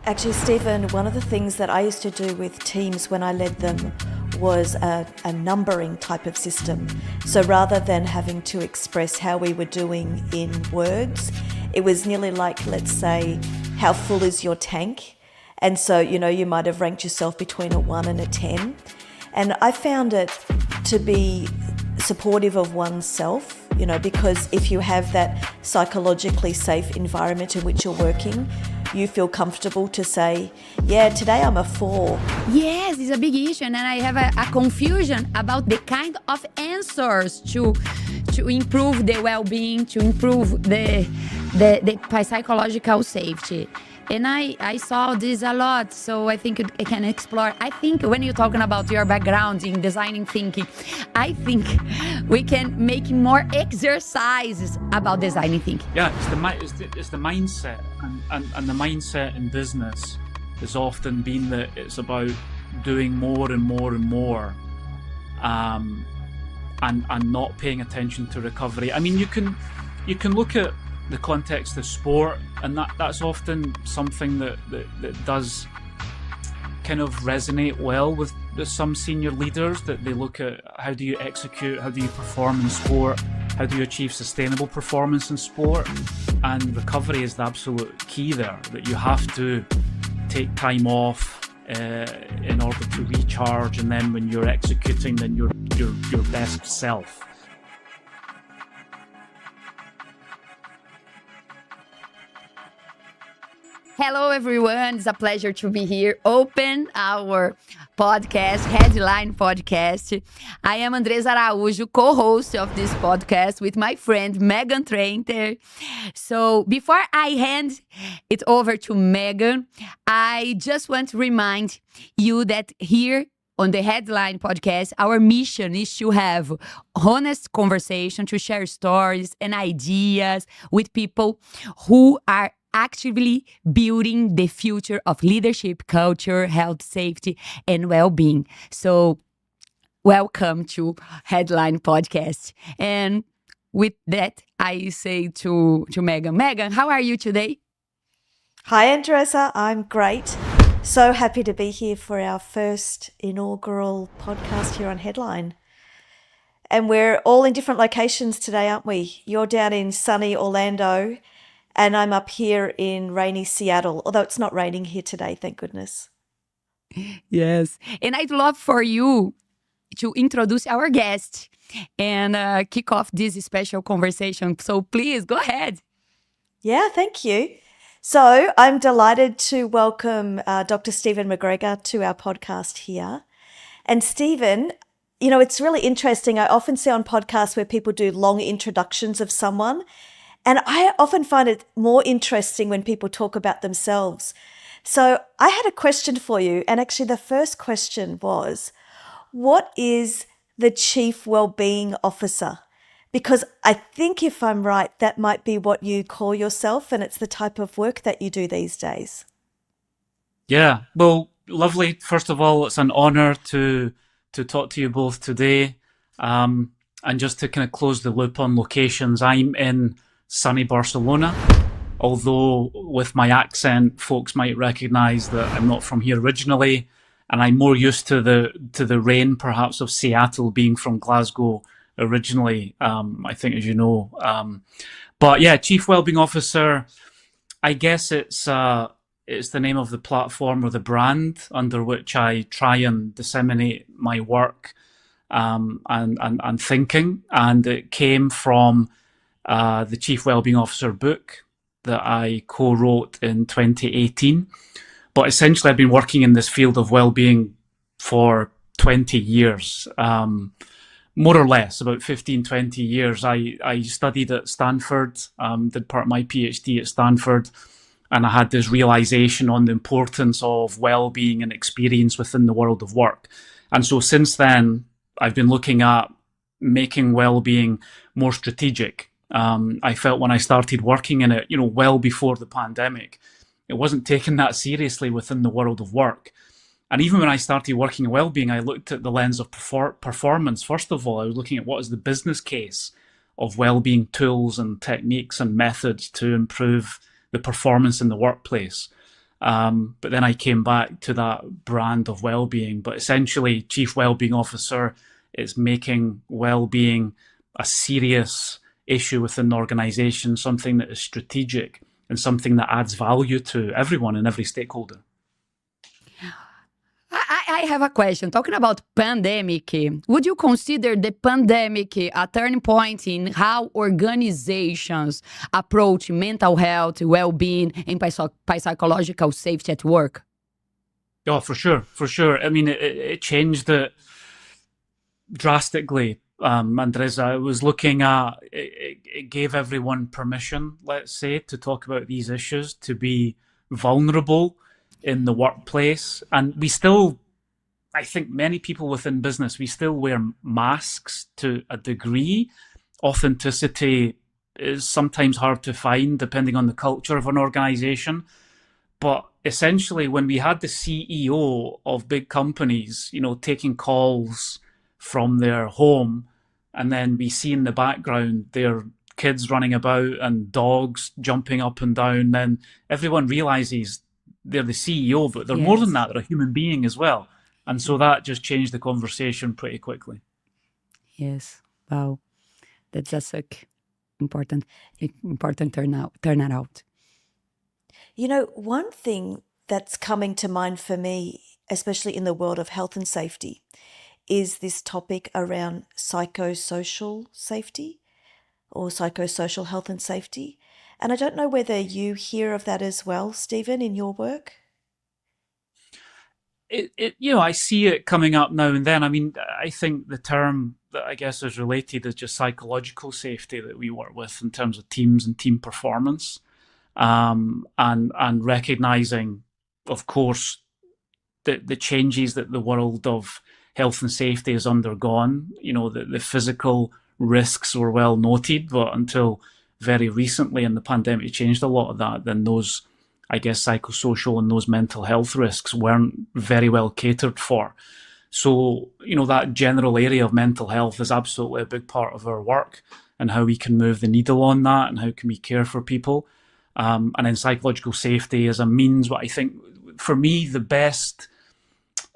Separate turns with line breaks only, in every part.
Actually, Stephen, one of the things that I used to do with teams when I led them was a numbering type of system. So rather than having to express how we were doing in words, it was nearly like, let's say, how full is your tank? And so, you might have ranked yourself between a 1 and a 10. And I found it to be supportive of oneself, because if you have that psychologically safe environment in which you're working, you feel comfortable to say, yeah, today I'm a 4.
Yes, it's a big issue, and I have a confusion about the kind of answers to improve the well-being, to improve the psychological safety. And I saw this a lot, so I think I can explore. I think when you're talking about your background in designing thinking, I think we can make more exercises about designing thinking.
Yeah, it's the mindset, and the mindset in business has often been that it's about doing more and more and more, and not paying attention to recovery. I mean, you can look at the context of sport, and that's often something that does kind of resonate well with some senior leaders, that they look at how do you execute, how do you perform in sport, how do you achieve sustainable performance in sport, and recovery is the absolute key there, that you have to take time off in order to recharge, and then when you're executing, then you're your best self.
Hello, everyone. It's a pleasure to be here. Open our podcast, Headline Podcast. I am Andreza Araújo, co-host of this podcast with my friend Megan Tranter. So before I hand it over to Megan, I just want to remind you that here on the Headline Podcast, our mission is to have honest conversation, to share stories and ideas with people who are actively building the future of leadership, culture, health, safety, and well-being. So welcome to Headline Podcast. And with that, I say to Megan. Megan, how are you today?
Hi, Andreza. I'm great. So happy to be here for our first inaugural podcast here on Headline. And we're all in different locations today, aren't we? You're down in sunny Orlando, and I'm up here in rainy Seattle, although it's not raining here today, thank goodness.
Yes. And I'd love for you to introduce our guest and kick off this special conversation. So please, go ahead.
Yeah, thank you. So I'm delighted to welcome Dr. Stephen MacGregor to our podcast here. And Stephen, it's really interesting. I often see on podcasts where people do long introductions of someone, And I often find it more interesting when people talk about themselves. So I had a question for you. And actually, the first question was, what is the Chief Wellbeing Officer? Because I think, if I'm right, that might be what you call yourself, and it's the type of work that you do these days.
Yeah, well, lovely. First of all, it's an honor to talk to you both today. And just to kind of close the loop on locations, I'm in sunny Barcelona, although with my accent, folks might recognize that I'm not from here originally, and I'm more used to the rain, perhaps, of Seattle, being from Glasgow originally, I think, as you know. But yeah, Chief Wellbeing Officer, I guess it's the name of the platform or the brand under which I try and disseminate my work and thinking. And it came from the Chief Wellbeing Officer book that I co-wrote in 2018. But essentially, I've been working in this field of well-being for 20 years, more or less, about 15, 20 years. I studied at Stanford, did part of my PhD at Stanford, and I had this realization on the importance of well-being and experience within the world of work. And so since then, I've been looking at making well-being more strategic. I felt when I started working in it, well before the pandemic, it wasn't taken that seriously within the world of work. And even when I started working in well-being, I looked at the lens of performance. First of all, I was looking at what is the business case of well-being tools and techniques and methods to improve the performance in the workplace. But then I came back to that brand of well-being. But essentially, Chief Wellbeing Officer is making well-being a serious issue within the organization, something that is strategic and something that adds value to everyone and every stakeholder.
I have a question. Talking about pandemic, would you consider the pandemic a turning point in how organizations approach mental health, well-being, and psychological safety at work?
Oh, for sure. I mean, it changed it drastically. Andreza, I was looking at it gave everyone permission, let's say, to talk about these issues, to be vulnerable in the workplace. And we still, I think many people within business, we still wear masks to a degree. Authenticity is sometimes hard to find depending on the culture of an organization. But essentially, when we had the CEO of big companies, taking calls from their home, and then we see in the background their kids running about and dogs jumping up and down, then everyone realizes they're the CEO, but they're more than that, they're a human being as well. And so that just changed the conversation pretty quickly.
Yes. Wow. That's just like important turnout.
One thing that's coming to mind for me, especially in the world of health and safety, is this topic around psychosocial safety or psychosocial health and safety. And I don't know whether you hear of that as well, Stephen, in your work.
I see it coming up now and then. I mean, I think the term that I guess is related is just psychological safety that we work with in terms of teams and team performance, and recognizing, of course, the changes that the world of health and safety has undergone. The physical risks were well noted, but until very recently, and the pandemic changed a lot of that, then those, I guess, psychosocial and those mental health risks weren't very well catered for. So, that general area of mental health is absolutely a big part of our work and how we can move the needle on that and how can we care for people. And then psychological safety as a means, what I think, for me, the best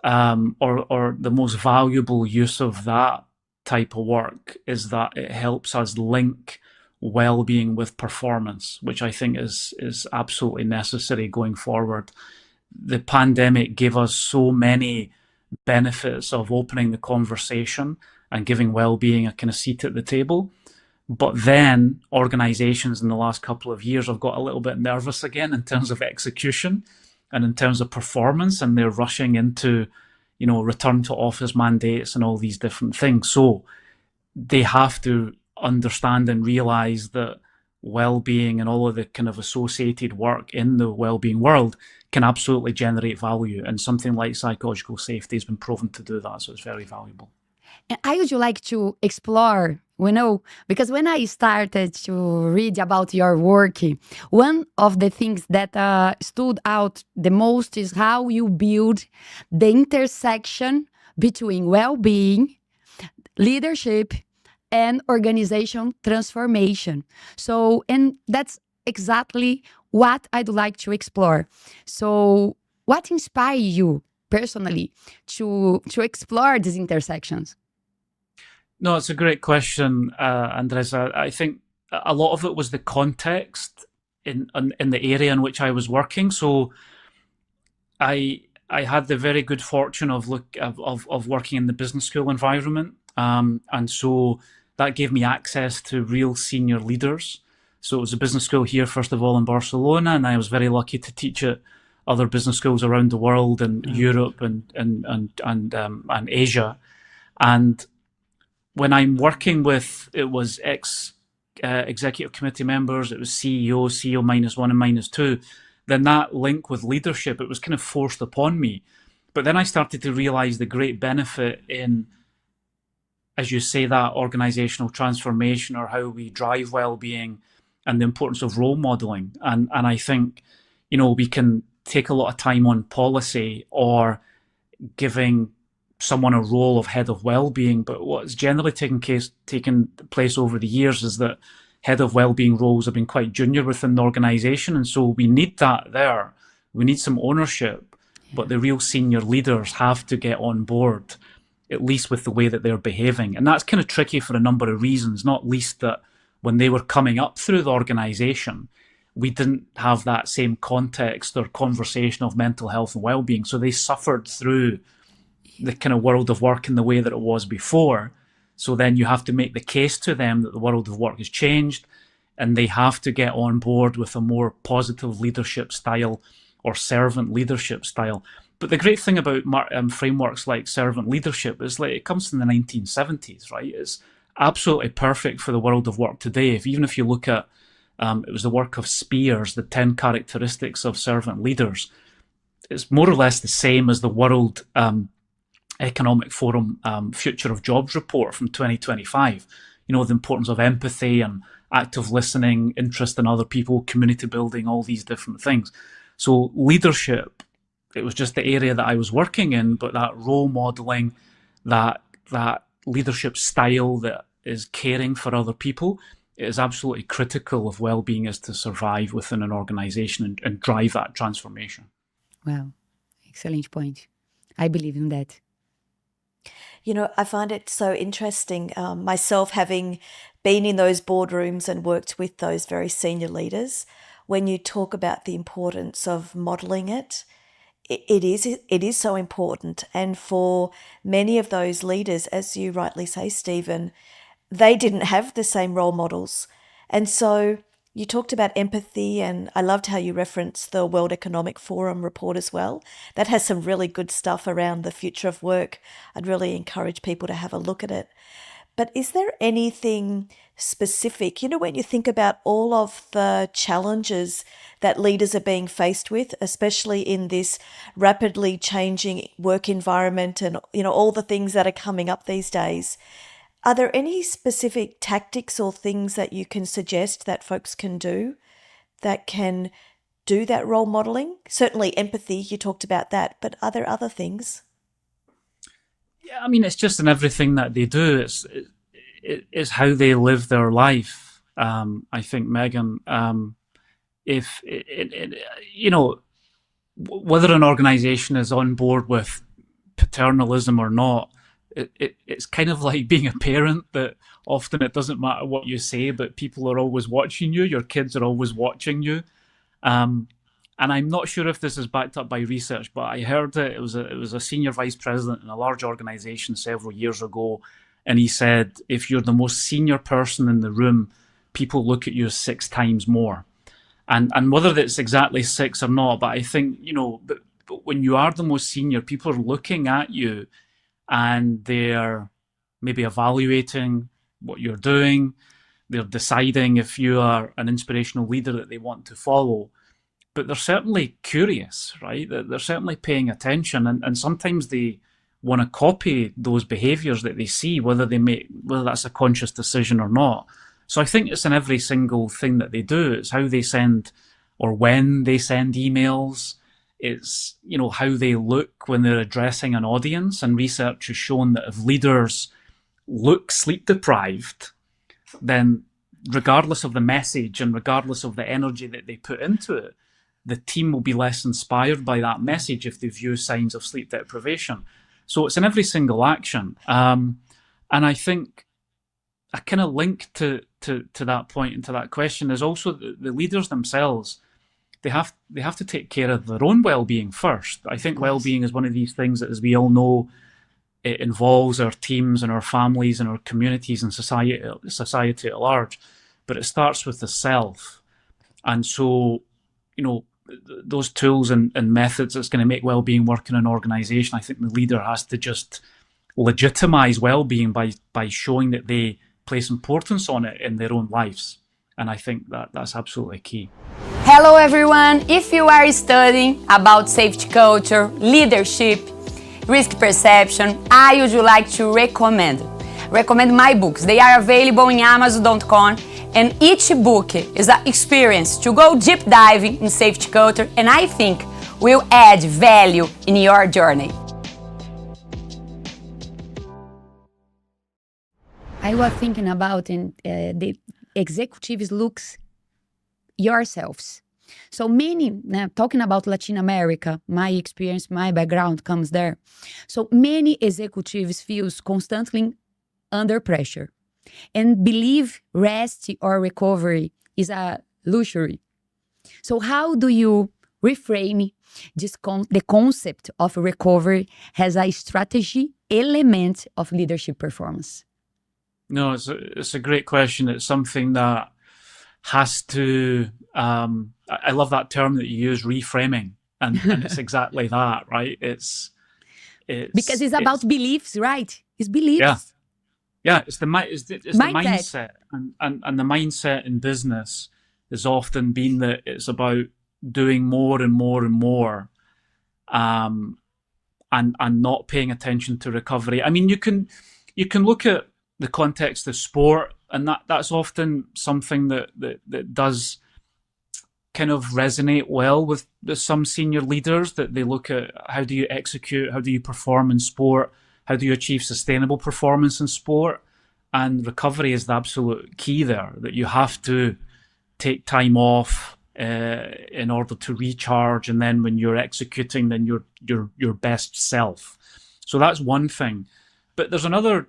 or the most valuable use of that type of work is that it helps us link well-being with performance, which I think is absolutely necessary going forward. The pandemic gave us so many benefits of opening the conversation and giving well-being a kind of seat at the table. But then organizations in the last couple of years have got a little bit nervous again in terms of execution and in terms of performance, and they're rushing into, return to office mandates and all these different things. So they have to understand and realize that well-being and all of the kind of associated work in the well-being world can absolutely generate value. And something like psychological safety has been proven to do that. So it's very valuable.
And I would like to explore, because when I started to read about your work, one of the things that stood out the most is how you build the intersection between well-being, leadership, and organization transformation. So, and that's exactly what I'd like to explore. So, what inspired you personally to explore these intersections?
No, it's a great question, Andreza. I think a lot of it was the context in the area in which I was working. So I had the very good fortune of working in the business school environment, and so that gave me access to real senior leaders. So it was a business school here, first of all, in Barcelona, and I was very lucky to teach at other business schools around the world, in Europe and Asia. And when I'm working with, it was executive committee members, it was CEO -1 and -2, then that link with leadership, it was kind of forced upon me. But then I started to realize the great benefit in, as you say, that organizational transformation, or how we drive well-being, and the importance of role modeling. And I think, we can take a lot of time on policy or giving someone a role of head of well-being, but what's generally taken place over the years is that head of well-being roles have been quite junior within the organization, and so we need that there. We need some ownership, but the real senior leaders have to get on board, at least with the way that they're behaving. And that's kind of tricky for a number of reasons, not least that when they were coming up through the organization, we didn't have that same context or conversation of mental health and well-being. So they suffered through the kind of world of work in the way that it was before. So then you have to make the case to them that the world of work has changed, and they have to get on board with a more positive leadership style or servant leadership style. But the great thing about frameworks like servant leadership is, like, it comes from the 1970s, right? It's absolutely perfect for the world of work today. Even if you look at, it was the work of Spears, the 10 characteristics of servant leaders. It's more or less the same as the World Economic Forum Future of Jobs report from 2025. The importance of empathy and active listening, interest in other people, community building, all these different things. So leadership, it was just the area that I was working in, but that role modeling, that leadership style that is caring for other people, it is absolutely critical of well-being is to survive within an organization and drive that transformation.
Wow, excellent point. I believe in that.
I find it so interesting, myself having been in those boardrooms and worked with those very senior leaders, when you talk about the importance of modeling it is so important. And for many of those leaders, as you rightly say, Stephen, they didn't have the same role models. And so you talked about empathy, and I loved how you referenced the World Economic Forum report as well. That has some really good stuff around the future of work. I'd really encourage people to have a look at it. But is there anything specific, when you think about all of the challenges that leaders are being faced with, especially in this rapidly changing work environment and, all the things that are coming up these days? Are there any specific tactics or things that you can suggest that folks can do that can do that role modeling? Certainly empathy, you talked about that, but are there other things?
Yeah, it's just in everything that they do. It's how they live their life. I think, Megan, if whether an organization is on board with paternalism or not, it's kind of like being a parent, that often it doesn't matter what you say, but people are always watching you. Your kids are always watching you. And I'm not sure if this is backed up by research, but I heard it was a senior vice president in a large organization several years ago, and he said, if you're the most senior person in the room, people look at you 6 times more. And whether that's exactly 6 or not, but I think, but when you are the most senior, people are looking at you and they're maybe evaluating what you're doing. they're deciding if you are an inspirational leader that they want to follow, but they're certainly curious, right? They're certainly paying attention, and sometimes they want to copy those behaviors that they see, whether that's a conscious decision or not. So I think it's in every single thing that they do. It's how they send or when they send emails. It's, how they look when they're addressing an audience. And research has shown that if leaders look sleep deprived, then regardless of the message and regardless of the energy that they put into it, the team will be less inspired by that message if they view signs of sleep deprivation. So it's in every single action. And I think a kind of link to that point and to that question is also the leaders themselves. They have to take care of their own well-being first. I think well-being is one of these things that, as we all know, it involves our teams and our families and our communities and society at large. But it starts with the self. And so, those tools and methods that's going to make well-being work in an organization, I think the leader has to just legitimize well-being by showing that they place importance on it in their own lives. And I think that's absolutely key.
Hello everyone! If you are studying about safety culture, leadership, risk perception, I would like to recommend my books. They are available in Amazon.com, and each book is an experience to go deep diving in safety culture, and I think will add value in your journey. I was thinking about the executives looks yourselves. So many, now talking about Latin America, my experience, my background comes there. So many executives feel constantly under pressure and believe rest or recovery is a luxury. So how do you reframe the concept of recovery as a strategy element of leadership performance?
No, it's a great question. It's something that has to, I love that term that you use, reframing. And it's exactly that, right? It's
because it's about beliefs, right? It's beliefs.
Yeah, it's the mindset. And the mindset in business has often been that it's about doing more and more and more, and not paying attention to recovery. I mean, you can look at the context of sport, and that's often something that does kind of resonate well with some senior leaders, that they look at how do you execute, how do you perform in sport, how do you achieve sustainable performance in sport, and recovery is the absolute key there, that you have to take time off in order to recharge, and then when you're executing, then your best self. So that's one thing. But there's another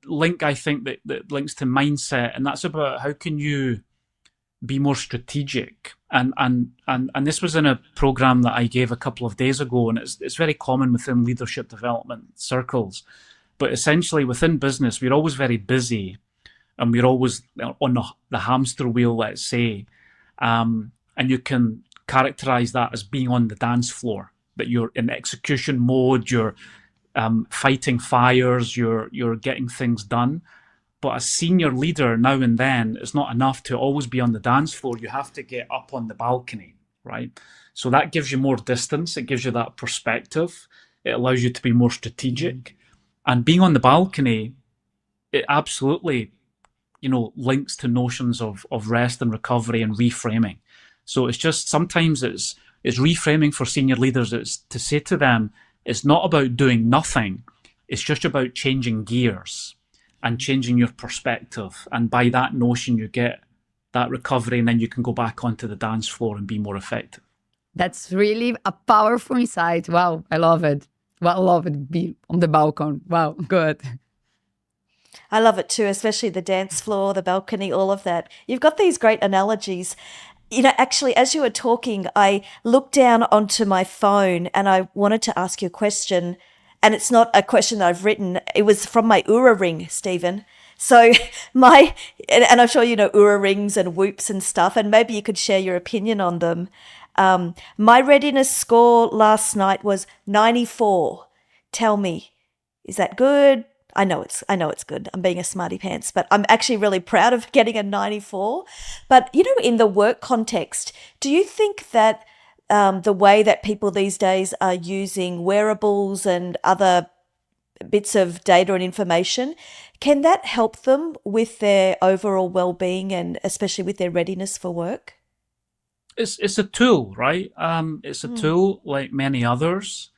link, I think, that links to mindset, and that's about how can you be more strategic. And this was in a program that I gave a couple of days ago, and it's very common within leadership development circles. But essentially within business, we're always very busy, and we're always on the hamster wheel, let's say. And you can characterize that as being on the dance floor, that you're in execution mode, you're fighting fires, you're getting things done. But as senior leader, now and then, it's not enough to always be on the dance floor. You have to get up on the balcony, right? So that gives you more distance. It gives you that perspective. It allows you to be more strategic. And being on the balcony, it absolutely, links to notions of rest and recovery and reframing. So it's just, sometimes it's reframing for senior leaders. It's to say to them, it's not about doing nothing. It's just about changing gears and changing your perspective. And by that notion, you get that recovery, and then you can go back onto the dance floor and be more effective.
That's really a powerful insight. Wow, I love it. Well, I love it. Be on the balcony. Wow, good.
I love it too, especially the dance floor, the balcony, all of that. You've got these great analogies. Actually, as you were talking, I looked down onto my phone and I wanted to ask you a question. And it's not a question that I've written. It was from my Oura ring, Stephen. So and I'm sure you know Oura rings and Whoops and stuff, and maybe you could share your opinion on them. My readiness score last night was 94. Tell me, is that good? I know it's good. I'm being a smarty pants, but I'm actually really proud of getting a 94. But in the work context, do you think that the way that people these days are using wearables and other bits of data and information, can that help them with their overall well-being and especially with their readiness for work?
It's a tool, right? It's a tool like many others.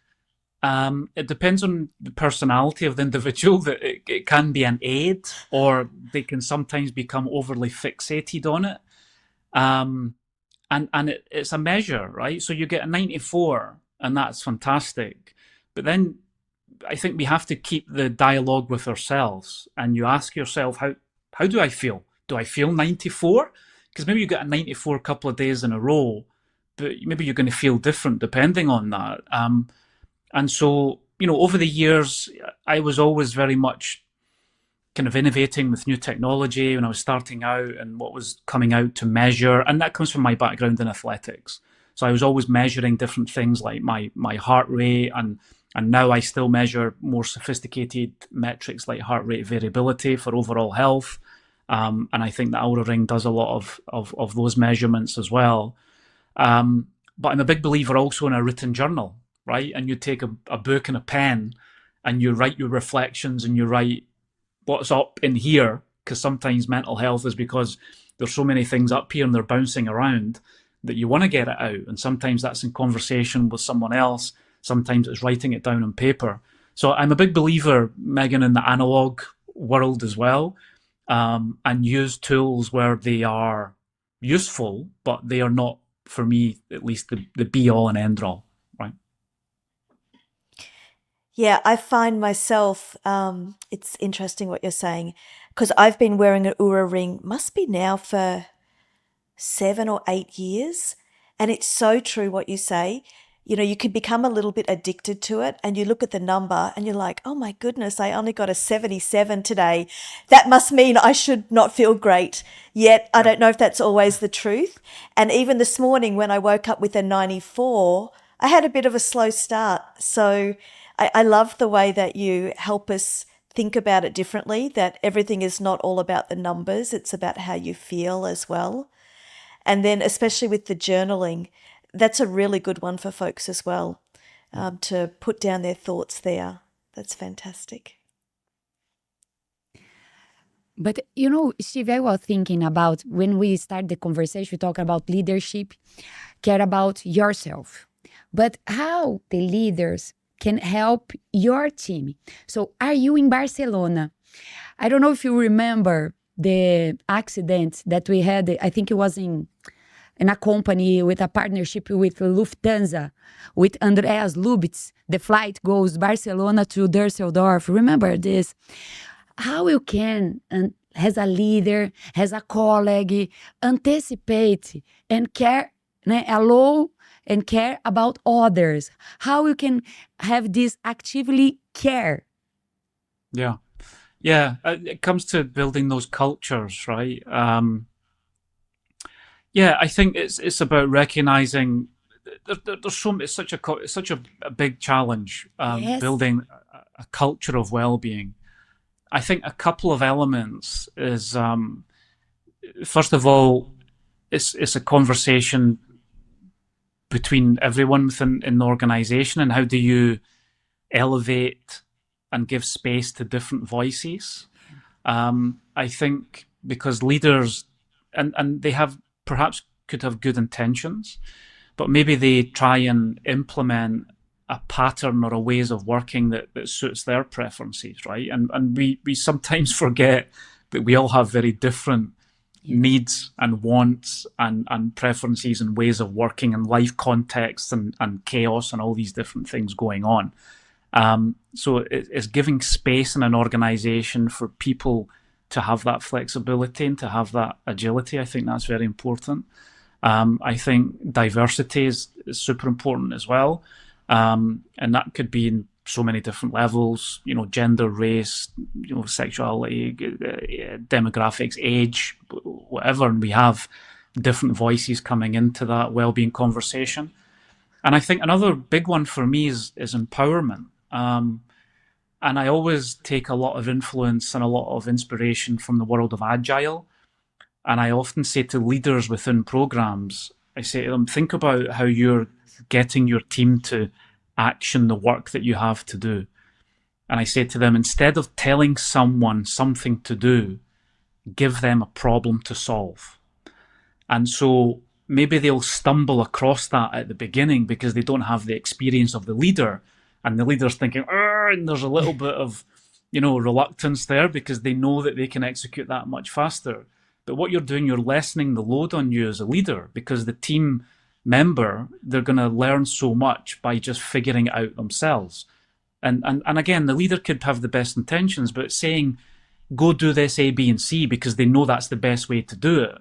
It depends on the personality of the individual. That it can be an aid, or they can sometimes become overly fixated on it. And it's a measure, right? So you get a 94, and that's fantastic. But then I think we have to keep the dialogue with ourselves, and you ask yourself, how do I feel? Do I feel 94? Because maybe you get a 94 a couple of days in a row, but maybe you're going to feel different depending on that. And so, over the years, I was always very much kind of innovating with new technology when I was starting out and what was coming out to measure. And that comes from my background in athletics. So I was always measuring different things like my heart rate, and now I still measure more sophisticated metrics like heart rate variability for overall health. And I think the Oura Ring does a lot of those measurements as well. But I'm a big believer also in a written journal, right? And you take a book and a pen and you write your reflections and you write what's up in here, because sometimes mental health is because there's so many things up here and they're bouncing around that you want to get it out. And sometimes that's in conversation with someone else. Sometimes it's writing it down on paper. So I'm a big believer, Megan, in the analog world as well, and use tools where they are useful, but they are not, for me at least, the be all and end all, right?
Yeah, I find myself, it's interesting what you're saying, because I've been wearing an Oura Ring, must be now for 7 or 8 years. And it's so true what you say. You can become a little bit addicted to it, and you look at the number and you're like, oh my goodness, I only got a 77 today. That must mean I should not feel great. Yet I don't know if that's always the truth. And even this morning when I woke up with a 94, I had a bit of a slow start. So I love the way that you help us think about it differently, that everything is not all about the numbers. It's about how you feel as well. And then especially with the journaling, that's a really good one for folks as well, to put down their thoughts there. That's fantastic.
But, Steve, I was thinking about when we start the conversation, we talk about leadership, care about yourself, but how the leaders can help your team. So are you in Barcelona? I don't know if you remember the accident that we had. I think it was in a company with a partnership with Lufthansa, with Andreas Lubitz. The flight goes Barcelona to Düsseldorf. Remember this? How you can, as a leader, as a colleague, anticipate and care, allow and care about others. How you can have this actively care.
Yeah. It comes to building those cultures, right? Yeah, I think it's about recognizing it's such a big challenge,
Yes.
building a culture of well-being. I think a couple of elements is, first of all, it's a conversation between everyone within the organization, and how do you elevate and give space to different voices. I think because leaders, and they have perhaps could have good intentions, but maybe they try and implement a pattern or a ways of working that suits their preferences, right? And we sometimes forget that we all have very different needs and wants and preferences and ways of working and life contexts and chaos and all these different things going on. So it's giving space in an organization for people to have that flexibility and to have that agility. I think that's very important. I think diversity is super important as well. And that could be in so many different levels, gender, race, sexuality, demographics, age, whatever. And we have different voices coming into that well-being conversation. And I think another big one for me is empowerment. And I always take a lot of influence and a lot of inspiration from the world of agile. And I often say to leaders within programs, I say to them, think about how you're getting your team to action the work that you have to do. And I say to them, instead of telling someone something to do, give them a problem to solve. And so maybe they'll stumble across that at the beginning because they don't have the experience of the leader. And the leader's thinking, and there's a little bit of, reluctance there because they know that they can execute that much faster. But what you're doing, you're lessening the load on you as a leader because the team member, they're going to learn so much by just figuring it out themselves. And again, the leader could have the best intentions, but saying, go do this A, B, and C because they know that's the best way to do it.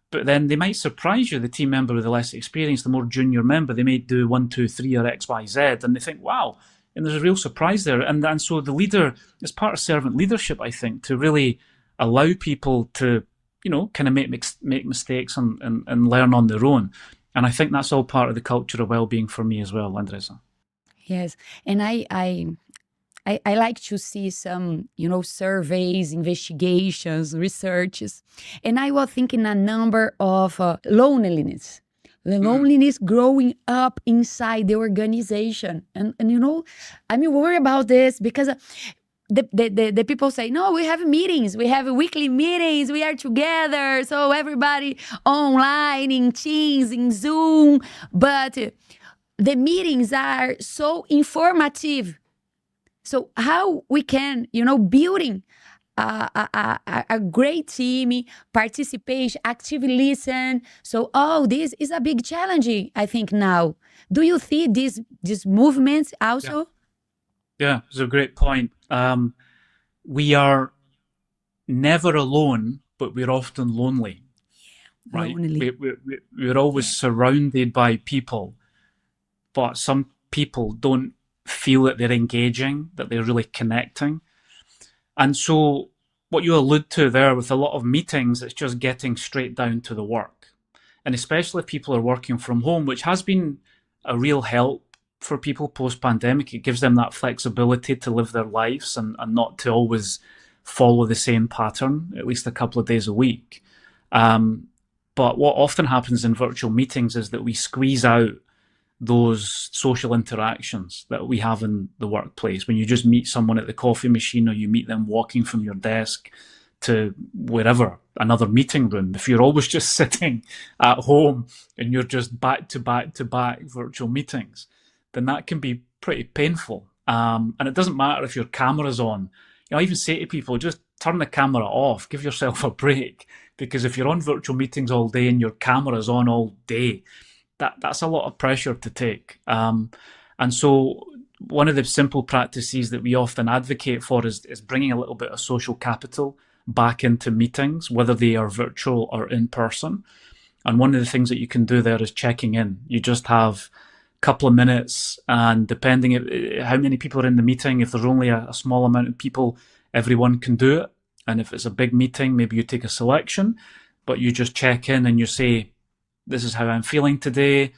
But then they might surprise you, the team member with the less experience, the more junior member, they may do 1, 2, 3 or X, Y, Z, and they think, wow, and there's a real surprise there. And so the leader is part of servant leadership, I think, to really allow people to, kind of make mistakes and learn on their own. And I think that's all part of the culture of well-being for me as well, Andreza.
Yes, and I like to see some, surveys, investigations, researches. And I was thinking a number of loneliness. The loneliness growing up inside the organization. And I'm worried about this because the people say, no, we have meetings. We have weekly meetings. We are together. So everybody online, in Teams, in Zoom. But the meetings are so informative. So how we can, building a great team, participation, active listen. So this is a big challenge, I think, now. Do you see these movements also?
Yeah, it's a great point. We are never alone, but we're often lonely. Yeah, right?
Lonely.
We're always surrounded by people, but some people don't feel that they're engaging, that they're really connecting. And so what you allude to there with a lot of meetings, it's just getting straight down to the work. And especially if people are working from home, which has been a real help for people post-pandemic. It gives them that flexibility to live their lives and not to always follow the same pattern, at least a couple of days a week. But what often happens in virtual meetings is that we squeeze out those social interactions that we have in the workplace. When you just meet someone at the coffee machine or you meet them walking from your desk to wherever, another meeting room, if you're always just sitting at home and you're just back to back to back virtual meetings, then that can be pretty painful. And it doesn't matter if your camera's on. I even say to people, just turn the camera off, give yourself a break, because if you're on virtual meetings all day and your camera's on all day, that's a lot of pressure to take. And so one of the simple practices that we often advocate for is bringing a little bit of social capital back into meetings, whether they are virtual or in person. And one of the things that you can do there is checking in. You just have a couple of minutes, and depending how many people are in the meeting, if there's only a small amount of people, everyone can do it. And if it's a big meeting, maybe you take a selection, but you just check in and you say, this is how I'm feeling today,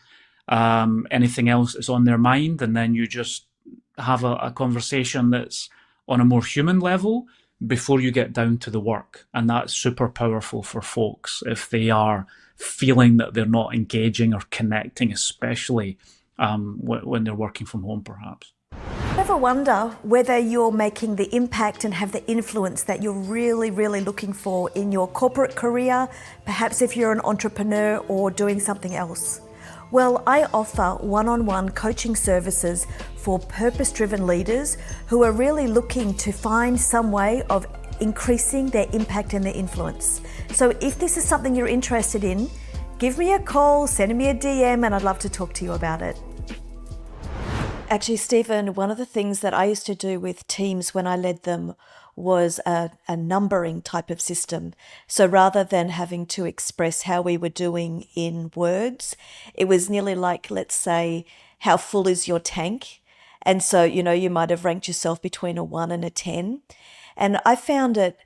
anything else that's on their mind, and then you just have a conversation that's on a more human level before you get down to the work. And that's super powerful for folks if they are feeling that they're not engaging or connecting, especially when they're working from home, perhaps.
Ever wonder whether you're making the impact and have the influence that you're really, really looking for in your corporate career, perhaps if you're an entrepreneur or doing something else? Well, I offer one-on-one coaching services for purpose-driven leaders who are really looking to find some way of increasing their impact and their influence. So if this is something you're interested in, give me a call, send me a DM, and I'd love to talk to you about it. Actually, Stephen, one of the things that I used to do with teams when I led them was a numbering type of system. So rather than having to express how we were doing in words, it was nearly like, let's say, how full is your tank? And so, you might have ranked yourself between a 1 and a 10. And I found it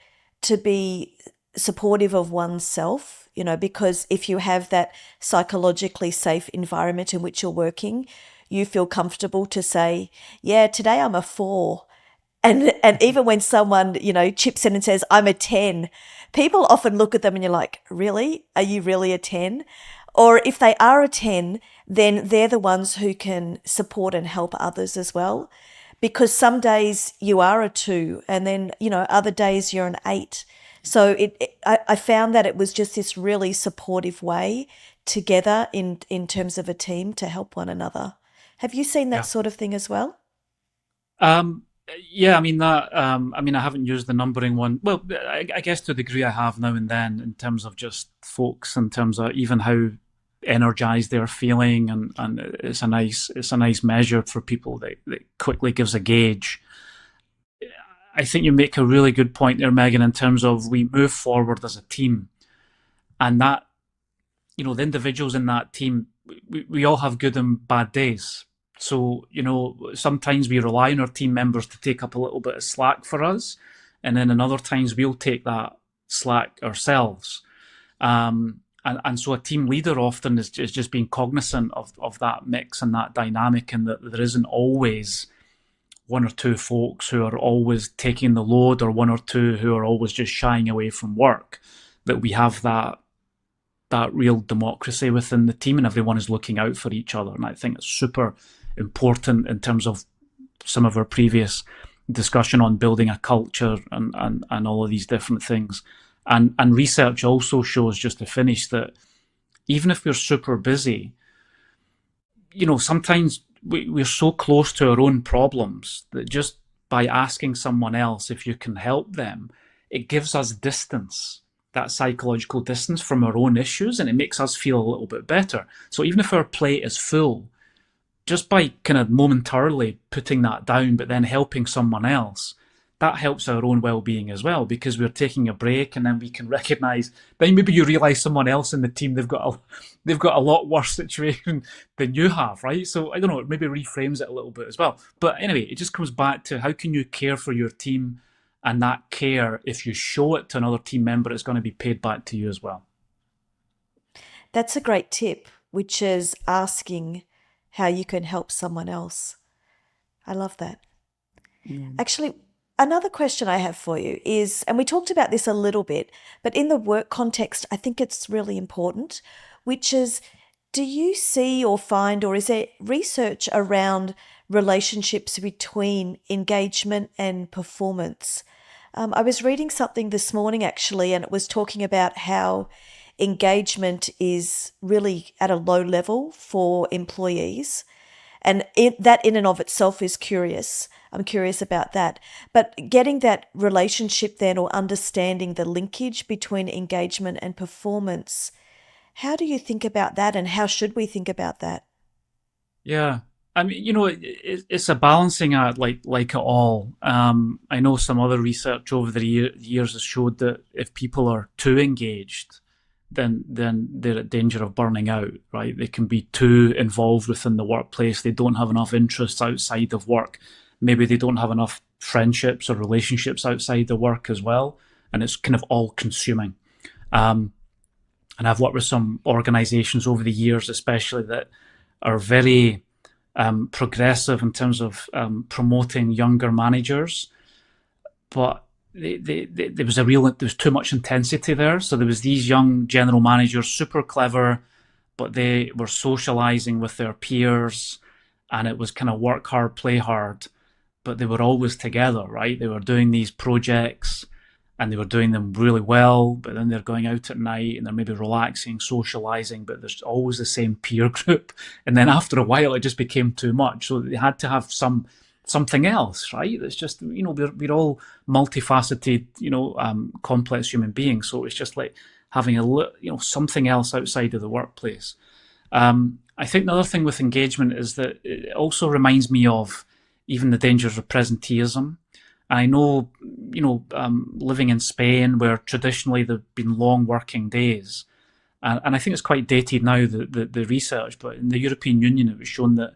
to be supportive of oneself, because if you have that psychologically safe environment in which you're working, you feel comfortable to say, yeah, today I'm a 4. And even when someone, chips in and says, I'm a 10, people often look at them and you're like, really? Are you really a 10? Or if they are a 10, then they're the ones who can support and help others as well. Because some days you are a 2 and then, other days you're an 8. So I found that it was just this really supportive way together in terms of a team to help one another. Have you seen that sort of thing as well?
Yeah, I mean that. I mean, I haven't used the numbering one. Well, I guess to a degree I have now and then, in terms of just folks, in terms of even how energized they're feeling, and it's a nice measure for people that quickly gives a gauge. I think you make a really good point there, Megan, in terms of we move forward as a team, and that, the individuals in that team, we all have good and bad days. So, sometimes we rely on our team members to take up a little bit of slack for us. And then in other times we'll take that slack ourselves. And so a team leader often is just being cognizant of that mix and that dynamic, and that there isn't always one or two folks who are always taking the load, or one or two who are always just shying away from work, that we have that real democracy within the team and everyone is looking out for each other. And I think it's super important in terms of some of our previous discussion on building a culture and all of these different things. And research also shows, just to finish, that even if we're super busy, sometimes we're so close to our own problems that just by asking someone else if you can help them, it gives us distance, that psychological distance from our own issues, and it makes us feel a little bit better. So even if our plate is full, just by kind of momentarily putting that down, but then helping someone else, that helps our own well-being as well, because we're taking a break, and then we can recognize, then maybe you realize someone else in the team, they've got a lot worse situation than you have, right? So I don't know, it maybe reframes it a little bit as well. But anyway, it just comes back to how can you care for your team, and that care, if you show it to another team member, it's going to be paid back to you as well.
That's a great tip, which is asking how you can help someone else. I love that. Actually, another question I have for you is, and we talked about this a little bit, but in the work context, I think it's really important, which is, do you see or find, or is there research around relationships between engagement and performance? I was reading something this morning, actually, and it was talking about how engagement is really at a low level for employees. And that in and of itself is curious. I'm curious about that. But getting that relationship then, or understanding the linkage between engagement and performance, how do you think about that, and how should we think about that?
Yeah. I mean, it's a balancing act, like it all. I know some other research over the years has showed that if people are too engaged, then they're at danger of burning out, right? They can be too involved within the workplace. They don't have enough interests outside of work. Maybe they don't have enough friendships or relationships outside the work as well. And it's kind of all consuming. And I've worked with some organizations over the years, especially, that are very progressive in terms of promoting younger managers. But there was too much intensity there. So there was these young general managers, super clever, but they were socializing with their peers, and it was kind of work hard, play hard, but they were always together, right? They were doing these projects and they were doing them really well, but then they're going out at night and they're maybe relaxing, socializing, but there's always the same peer group. And then after a while, it just became too much. So they had to have something else, right? It's just, we're all multifaceted, complex human beings. So it's just like having something else outside of the workplace. I think the other thing with engagement is that it also reminds me of even the dangers of presenteeism. I know, living in Spain, where traditionally there've been long working days, and I think it's quite dated now, the research, but in the European Union, it was shown that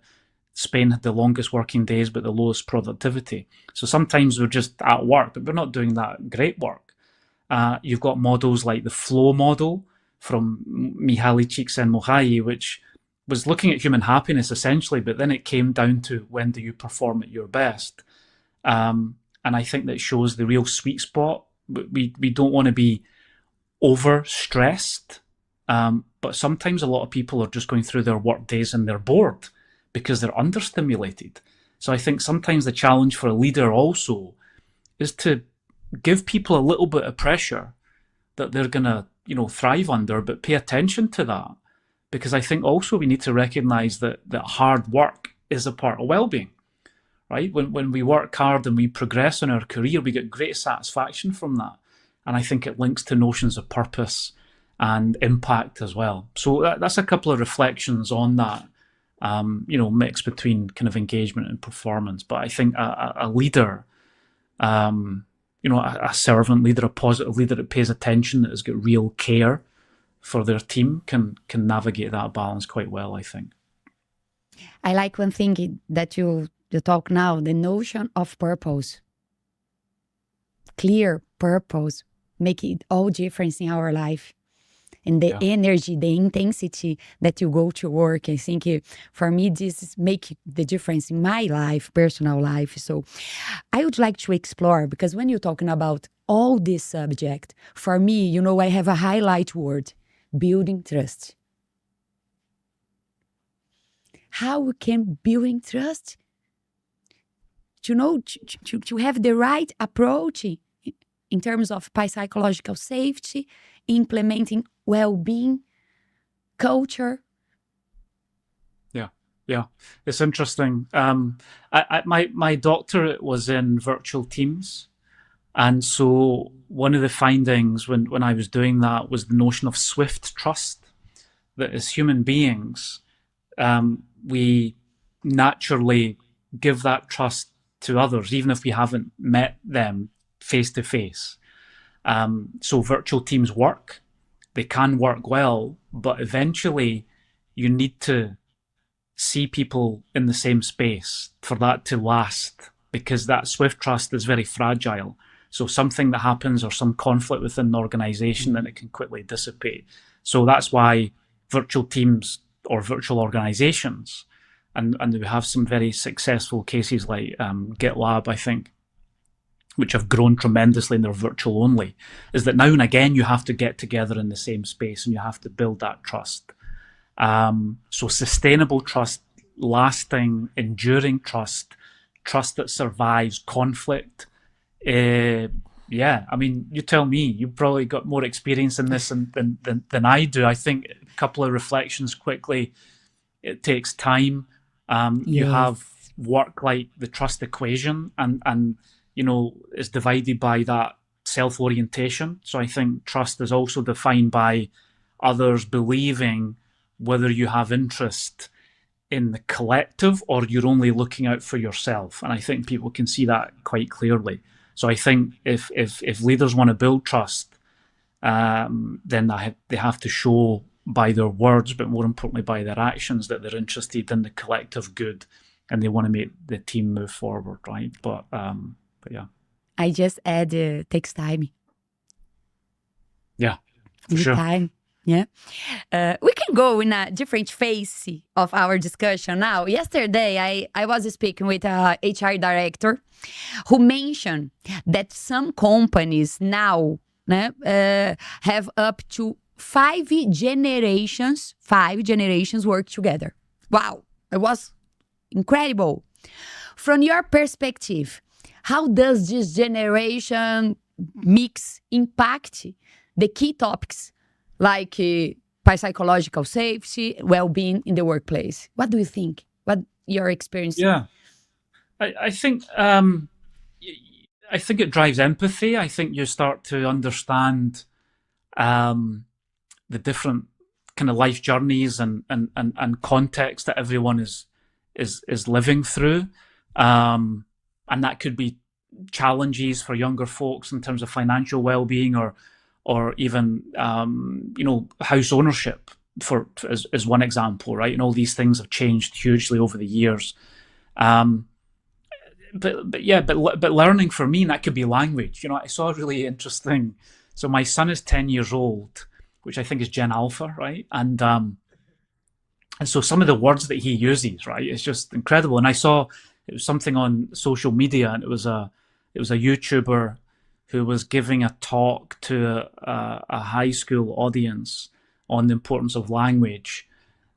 Spain had the longest working days, but the lowest productivity. So sometimes we're just at work, but we're not doing that great work. You've got models like the flow model from Mihaly Csikszentmihalyi, which was looking at human happiness essentially, but then it came down to when do you perform at your best. and I think that shows the real sweet spot. We don't want to be over stressed, but sometimes a lot of people are just going through their work days and they're bored because they're understimulated. So I think sometimes the challenge for a leader also is to give people a little bit of pressure that they're going to, thrive under, but pay attention to that. Because I think also we need to recognize that hard work is a part of well-being, right? When we work hard and we progress in our career, we get great satisfaction from that. And I think it links to notions of purpose and impact as well. So that's a couple of reflections on that, mix between kind of engagement and performance. But I think a leader, a servant leader, a positive leader that pays attention, that has got real care for their team, can navigate that balance quite well, I think.
I like one thing that you talk now, the notion of purpose. Clear purpose make it all difference in our life. And the energy, the intensity that you go to work, I think for me, this make the difference in my life, personal life. So I would like to explore, because when you're talking about all this subject, for me, I have a highlight word, building trust. How we can building trust? To have the right approach in terms of psychological safety, implementing well-being, culture.
Yeah, it's interesting. My doctorate was in virtual teams, and so one of the findings when I was doing that was the notion of swift trust. That as human beings, we naturally give that trust to others, even if we haven't met them face to face. So virtual teams work. They can work well, but eventually you need to see people in the same space for that to last, because that swift trust is very fragile. So something that happens or some conflict within the organization, then it can quickly dissipate. So that's why virtual teams or virtual organizations, and we have some very successful cases like GitLab, I think, which have grown tremendously and they're virtual only, is that now and again you have to get together in the same space and you have to build that trust. So sustainable trust, lasting, enduring trust that survives conflict. I mean, you tell me, you've probably got more experience in this than I do. I think a couple of reflections quickly. It takes time. You have work like the trust equation and is divided by that self-orientation. So I think trust is also defined by others believing whether you have interest in the collective or you're only looking out for yourself. And I think people can see that quite clearly. So I think if leaders want to build trust, then they have to show by their words, but more importantly by their actions, that they're interested in the collective good and they want to make the team move forward, right? But yeah.
I just add takes time.
Yeah, for sure.
Time. Yeah. We can go in a different phase of our discussion now. Yesterday, I was speaking with a HR director who mentioned that some companies now have up to 5 generations work together. Wow, it was incredible. From your perspective, how does this generation mix impact the key topics like psychological safety, well-being in the workplace? What do you think? What your experience?
Yeah, I think it drives empathy. I think you start to understand the different kind of life journeys and context that everyone is living through. And that could be challenges for younger folks in terms of financial well-being or even house ownership as one example, right? And all these things have changed hugely over the years. But learning for me, and that could be language. I saw a really interesting. So my son is 10 years old, which I think is Gen Alpha, right? And so some of the words that he uses, right, it's just incredible. And I saw it was something on social media, and it was a it was a YouTuber who was giving a talk to a high school audience on the importance of language.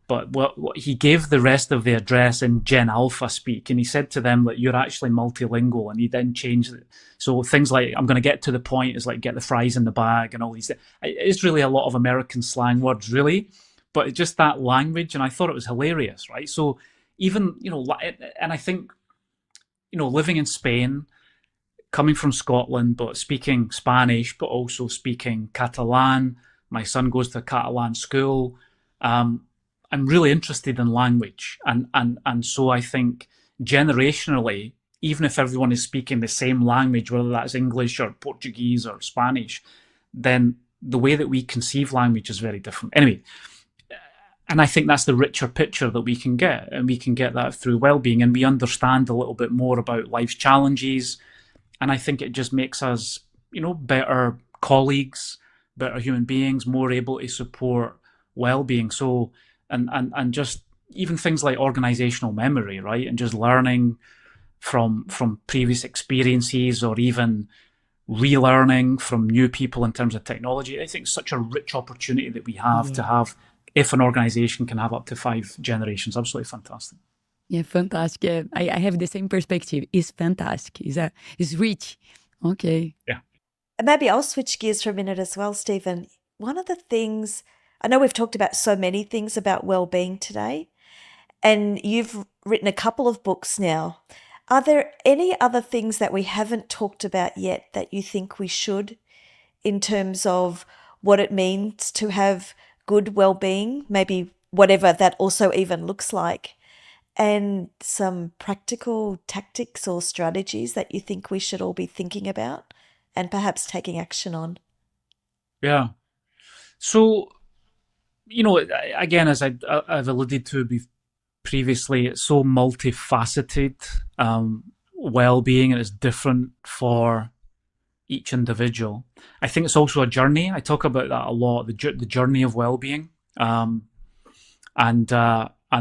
But what he gave the rest of the address in Gen Alpha speak, and he said to them that you're actually multilingual, and he then changed it. So things like, I'm going to get to the point, is like get the fries in the bag and all these. It's really a lot of American slang words, really, but it's just that language, and I thought it was hilarious, right? So even, and I think, living in Spain, coming from Scotland, but speaking Spanish, but also speaking Catalan. My son goes to a Catalan school. I'm really interested in language. And so I think generationally, even if everyone is speaking the same language, whether that's English or Portuguese or Spanish, then the way that we conceive language is very different. Anyway, and I think that's the richer picture that we can get. And we can get that through well-being, and we understand a little bit more about life's challenges. And I think it just makes us, better colleagues, better human beings, more able to support well-being. So, and just even things like organizational memory, right? And just learning from previous experiences, or even relearning from new people in terms of technology. I think it's such a rich opportunity that we have to have, if an organization can have up to 5 generations. Absolutely fantastic.
Yeah, fantastic. Yeah, I have the same perspective. It's fantastic. It's rich. Okay.
Yeah.
Maybe I'll switch gears for a minute as well, Stephen. One of the things, I know we've talked about so many things about well-being today, and you've written a couple of books now. Are there any other things that we haven't talked about yet that you think we should, in terms of what it means to have good well-being, maybe whatever that also even looks like, and some practical tactics or strategies that you think we should all be thinking about and perhaps taking action on?
Yeah. So, again, as I've alluded to previously, it's so multifaceted, well-being, and it's different for each individual. I think it's also a journey. I talk about that a lot, the journey of well-being, and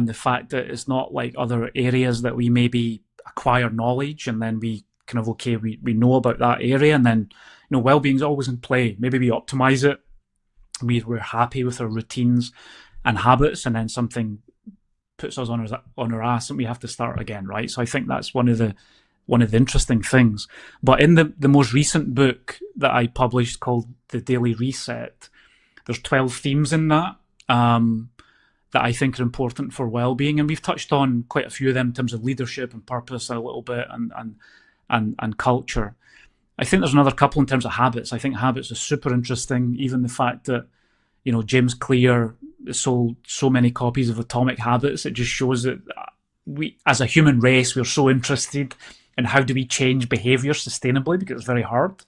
the fact that it's not like other areas that we maybe acquire knowledge and then we kind of, we know about that area, and then, well-being is always in play. Maybe we optimize it. We're happy with our routines and habits, and then something puts us on our ass and we have to start again, right? So I think that's one of the interesting things. But in the most recent book that I published called The Daily Reset, there's 12 themes in that that I think are important for well-being, and we've touched on quite a few of them in terms of leadership and purpose a little bit, and culture. I think there's another couple in terms of habits. I think habits are super interesting. Even the fact that, James Clear sold so many copies of Atomic Habits, it just shows that we, as a human race, we're so interested in how do we change behavior sustainably, because it's very hard.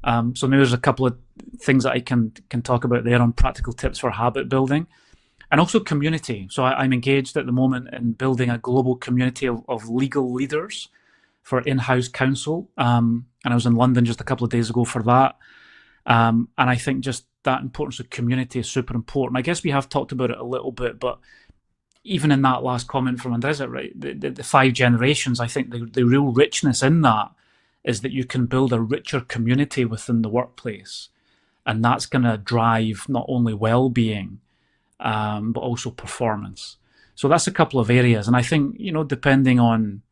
So maybe there's a couple of things that I can talk about there on practical tips for habit building. And also community. So I'm engaged at the moment in building a global community of legal leaders for in-house counsel. And I was in London just a couple of days ago for that. And I think just that importance of community is super important. I guess we have talked about it a little bit, but even in that last comment from Andreza, right, the 5 generations, I think the real richness in that is that you can build a richer community within the workplace. And that's going to drive not only well-being, but also performance. So that's a couple of areas. And I think, depending on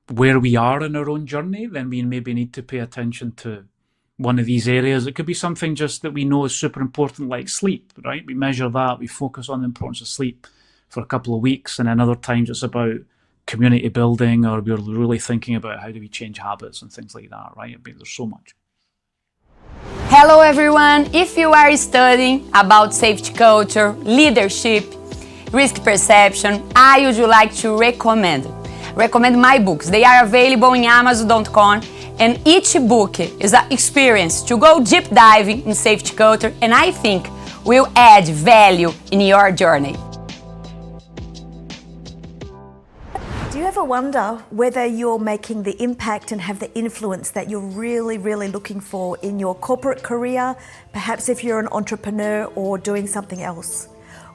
where we are in our own journey, then we maybe need to pay attention to one of these areas. It could be something just that we know is super important, like sleep, right? We measure that, we focus on the importance of sleep for a couple of weeks, and then other times it's about community building, or we're really thinking about how do we change habits and things like that, right? I mean, there's so much.
Hello everyone! If you are studying about safety culture, leadership, risk perception, I would like to recommend my books. They are available in Amazon.com, and each book is an experience to go deep diving in safety culture, and I think will add value in your journey.
Do you ever wonder whether you're making the impact and have the influence that you're really, really looking for in your corporate career, perhaps if you're an entrepreneur or doing something else?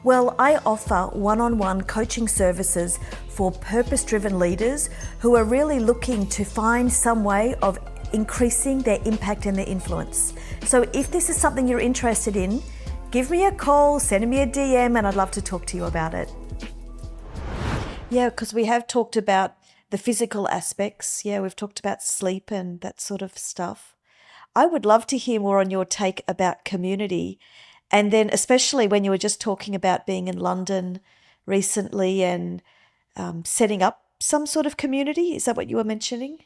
Well, I offer one-on-one coaching services for purpose-driven leaders who are really looking to find some way of increasing their impact and their influence. So if this is something you're interested in, give me a call, send me a DM, and I'd love to talk to you about it. Yeah, because we have talked about the physical aspects. Yeah, we've talked about sleep and that sort of stuff. I would love to hear more on your take about community. And then especially when you were just talking about being in London recently and setting up some sort of community. Is that what you were mentioning?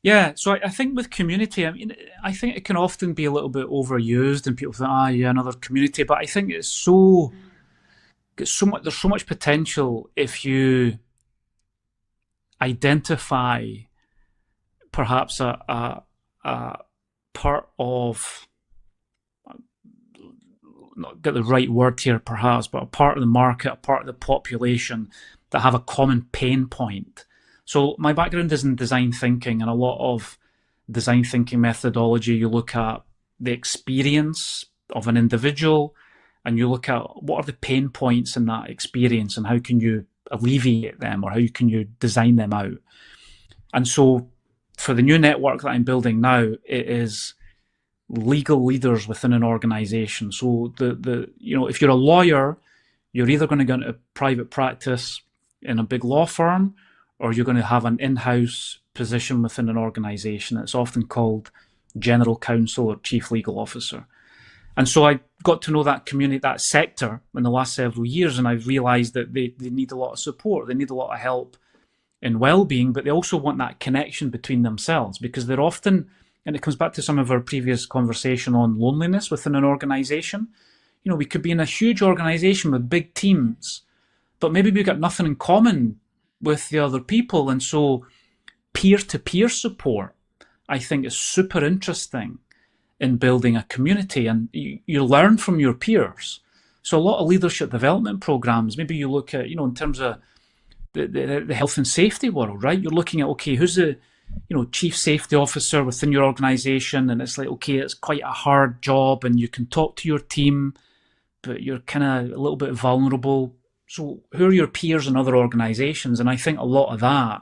Yeah, so I think with community, I mean, I think it can often be a little bit overused, and people think, yeah, another community. But I think there's so much potential if you identify perhaps a part of, not get the right word here perhaps, but a part of the market, a part of the population that have a common pain point. So my background is in design thinking, and a lot of design thinking methodology, you look at the experience of an individual and you look at what are the pain points in that experience and how can you alleviate them or how can you design them out. And so for the new network that I'm building now, it is legal leaders within an organization. So if you're a lawyer, you're either going to go into private practice in a big law firm, or you're going to have an in-house position within an organization. It's often called general counsel or chief legal officer. And so I got to know that community, that sector in the last several years, and I've realized that they need a lot of support. They need a lot of help in well-being, but they also want that connection between themselves, because they're often, and it comes back to some of our previous conversation on loneliness within an organization. We could be in a huge organization with big teams, but maybe we've got nothing in common with the other people. And so peer-to-peer support, I think, is super interesting in building a community, and you learn from your peers. So a lot of leadership development programs, maybe you look at, in terms of the health and safety world, right? You're looking at, okay, who's the chief safety officer within your organization, and it's like, okay, it's quite a hard job and you can talk to your team, but you're kind of a little bit vulnerable. So who are your peers in other organizations? And I think a lot of that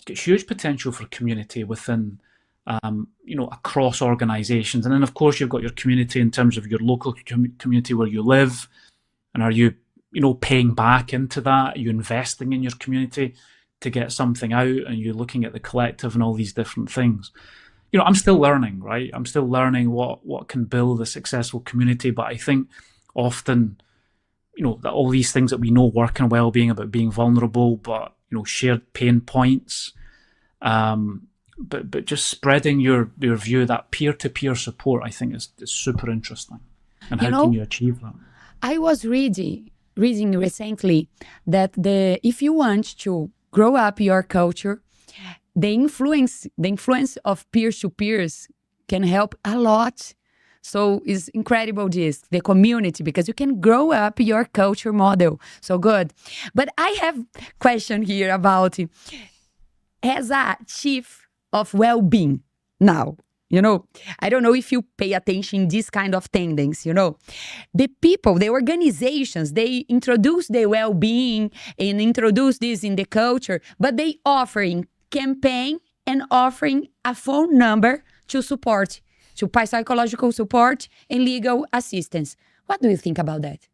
gets huge potential for community within, across organizations. And then, of course, you've got your community in terms of your local community where you live. And are you, paying back into that? Are you investing in your community to get something out? And you're looking at the collective and all these different things. I'm still learning, right? I'm still learning what can build a successful community. But I think often, that all these things that we know work in well-being about being vulnerable, but, shared pain points, but just spreading your view, that peer-to-peer support, I think is super interesting. And how can you achieve that?
I was reading recently that if you want to grow up your culture, the influence of peers to peers can help a lot. So it's incredible, the community, because you can grow up your culture model. So good. But I have a question here about, as a chief of well-being now, I don't know if you pay attention this kind of tendency, the people, the organizations, they introduce the well-being and introduce this in the culture, but they offering campaign and offering a phone number to support, to psychological support and legal assistance. What do you think about that?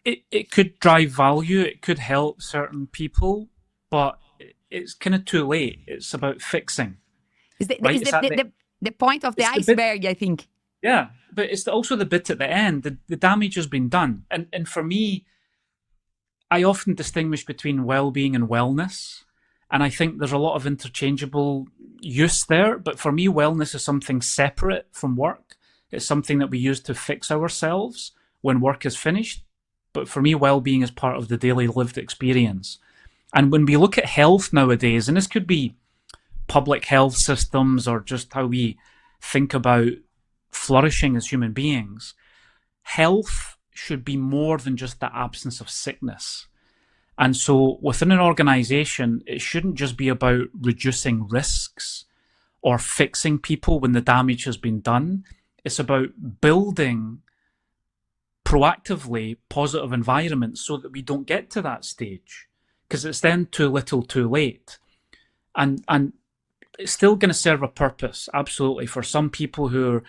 It could drive value. It could help certain people, but it's kind of too late. It's about fixing.
Is the point of the iceberg, I think.
Yeah, but it's also the bit at the end. The damage has been done. And for me, I often distinguish between well-being and wellness. And I think there's a lot of interchangeable use there. But for me, wellness is something separate from work. It's something that we use to fix ourselves when work is finished. But for me, well-being is part of the daily lived experience. And when we look at health nowadays, and this could be public health systems or just how we think about flourishing as human beings, health should be more than just the absence of sickness. And so within an organization, it shouldn't just be about reducing risks or fixing people when the damage has been done. It's about building proactively positive environments so that we don't get to that stage, because it's then too little too late. And it's still going to serve a purpose, absolutely, for some people who are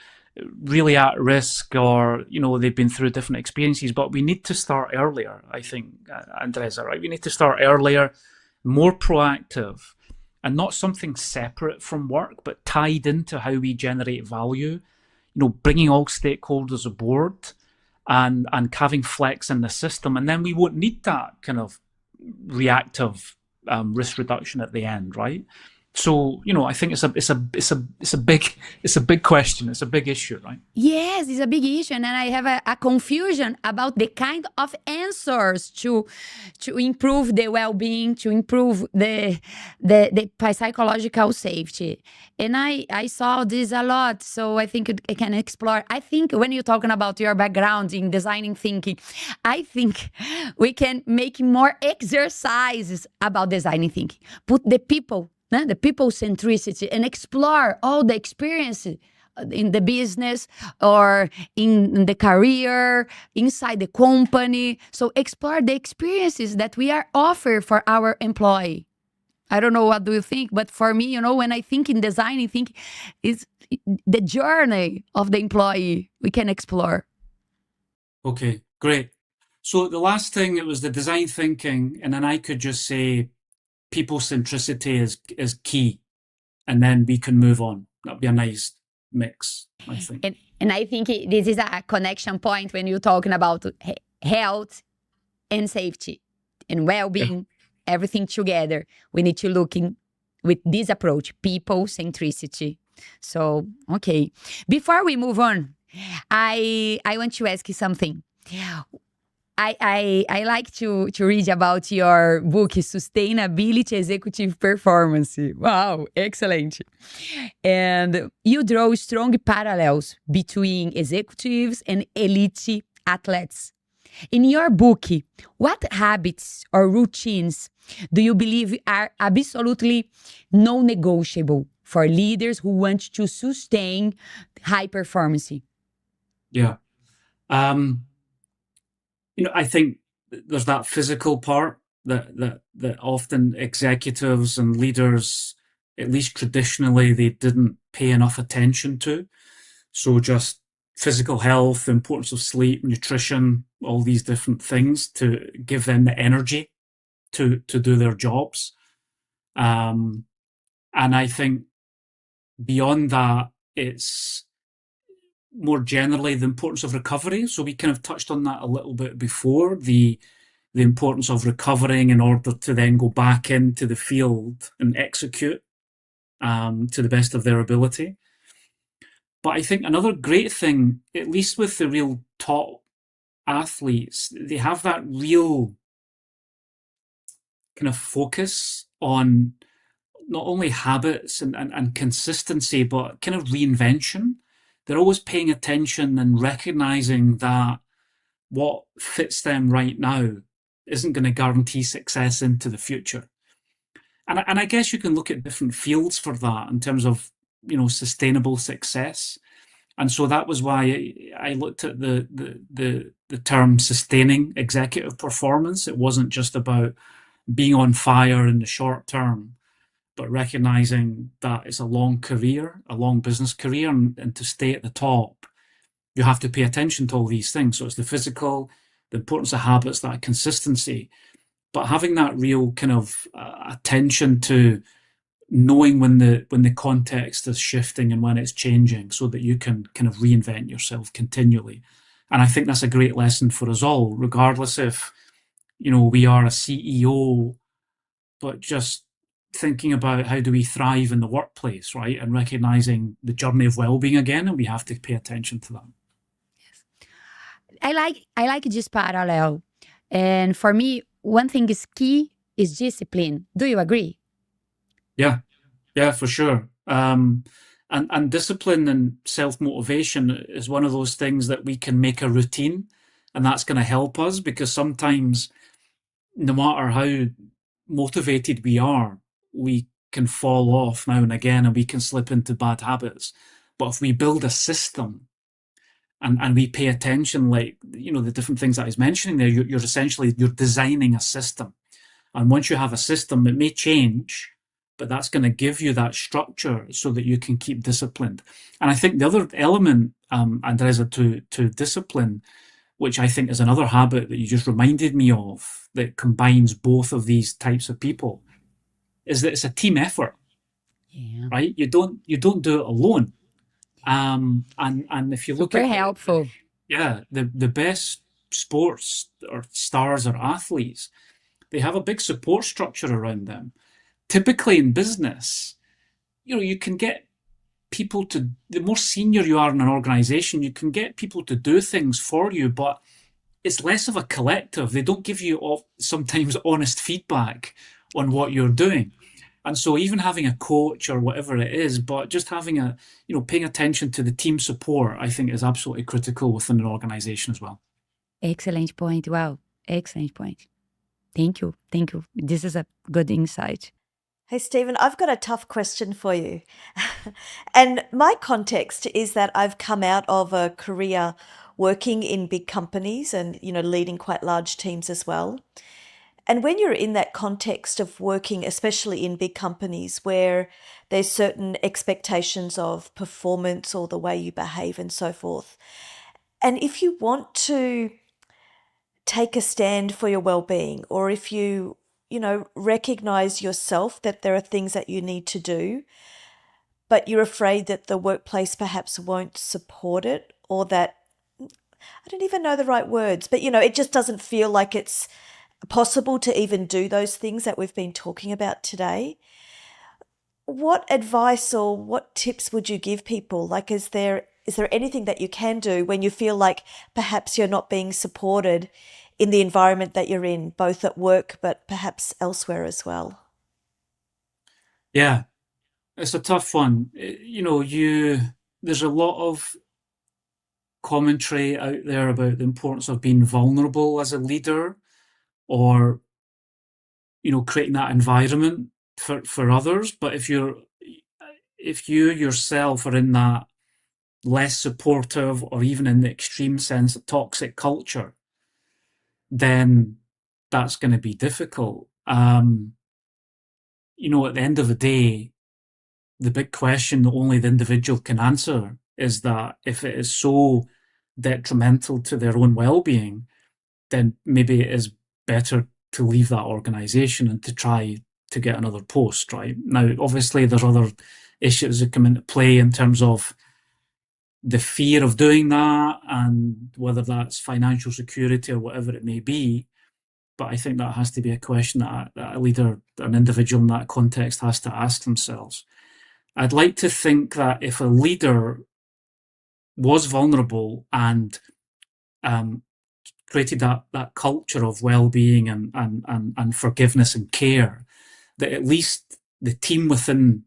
really at risk, or they've been through different experiences. But we need to start earlier, I think, Andreza, right? We need to start earlier, more proactive, and not something separate from work, but tied into how we generate value. Bringing all stakeholders aboard, and having flex in the system, and then we won't need that kind of reactive risk reduction at the end, right? So I think it's a big question. It's a big issue, right?
Yes, it's a big issue, and I have a confusion about the kind of answers to improve the well-being, to improve the psychological safety. And I saw this a lot, so I think I can explore. I think when you're talking about your background in designing thinking, I think we can make more exercises about designing thinking. Put the people centricity, and explore all the experiences in the business or in the career, inside the company. So explore the experiences that we are offer for our employee. I don't know, what do you think? But for me, when I think in designing thinking, is the journey of the employee we can explore.
Okay, great. So the last thing, it was the design thinking, and then I could just say people centricity is key, and then we can move on. That'd be a nice mix, I think.
And I think this is a connection point when you're talking about health and safety and well-being, everything together. We need to look in with this approach, people centricity. So, okay. Before we move on, I want to ask you something. I like to read about your book, Sustainability Executive Performance. Wow, excellent. And you draw strong parallels between executives and elite athletes. In your book, what habits or routines do you believe are absolutely non-negotiable for leaders who want to sustain high performance?
Yeah. I think there's that physical part that often executives and leaders, at least traditionally, they didn't pay enough attention to. So just physical health, the importance of sleep, nutrition, all these different things to give them the energy to do their jobs. And I think beyond that, it's more generally the importance of recovery. So we kind of touched on that a little bit before, the importance of recovering in order to then go back into the field and execute to the best of their ability. But I think another great thing, at least with the real top athletes, they have that real kind of focus on not only habits and consistency, but kind of reinvention. They're always paying attention and recognizing that what fits them right now isn't going to guarantee success into the future. And I guess you can look at different fields for that in terms of, sustainable success. And so that was why I looked at the term sustaining executive performance. It wasn't just about being on fire in the short term, but recognizing that it's a long career, a long business career, and to stay at the top, you have to pay attention to all these things. So it's the physical, the importance of habits, that consistency, but having that real kind of attention to knowing when the context is shifting and when it's changing, so that you can kind of reinvent yourself continually. And I think that's a great lesson for us all, regardless if, we are a CEO, but just thinking about how do we thrive in the workplace, right? And recognizing the journey of well-being again, and we have to pay attention to that.
Yes. I like this parallel. And for me, one thing is key is discipline. Do you agree?
Yeah, for sure. And discipline and self-motivation is one of those things that we can make a routine, and that's going to help us, because sometimes no matter how motivated we are, we can fall off now and again, and we can slip into bad habits. But if we build a system and we pay attention, like, the different things that I was mentioning there, you're essentially, you're designing a system. And once you have a system, it may change, but that's going to give you that structure so that you can keep disciplined. And I think the other element, Andreza, to discipline, which I think is another habit that you just reminded me of, that combines both of these types of people, is that it's a team effort,
Yeah.
right? You don't do it alone. And if you look
Super
at
helpful.
the best sports or stars or athletes, they have a big support structure around them. Typically in business, you can get people to, the more senior you are in an organization, you can get people to do things for you, but it's less of a collective. They don't give you sometimes honest feedback on what you're doing. And so even having a coach or whatever it is, but just having paying attention to the team support, I think is absolutely critical within an organization as well.
Excellent point. Wow. Excellent point. Thank you. Thank you. This is a good insight.
Hey, Stephen, I've got a tough question for you. And my context is that I've come out of a career working in big companies and, leading quite large teams as well. And when you're in that context of working, especially in big companies where there's certain expectations of performance or the way you behave and so forth, and if you want to take a stand for your well-being, or if you recognize yourself that there are things that you need to do, but you're afraid that the workplace perhaps won't support it, or that, I don't even know the right words, but it just doesn't feel like it's possible to even do those things that we've been talking about today. What advice or what tips would you give people? Like, is there anything that you can do when you feel like perhaps you're not being supported in the environment that you're in, both at work but perhaps elsewhere as well?
Yeah, it's a tough one. There's a lot of commentary out there about the importance of being vulnerable as a leader, or creating that environment for others. But if you yourself are in that less supportive, or even in the extreme sense, a toxic culture, then that's going to be difficult. At the end of the day, the big question that only the individual can answer is that if it is so detrimental to their own well-being, then maybe it is better to leave that organization and to try to get another post, right? Now, obviously, there's other issues that come into play in terms of the fear of doing that, and whether that's financial security or whatever it may be. But I think that has to be a question that a leader, an individual in that context, has to ask themselves. I'd like to think that if a leader was vulnerable and created that culture of well-being and forgiveness and care, that at least the team within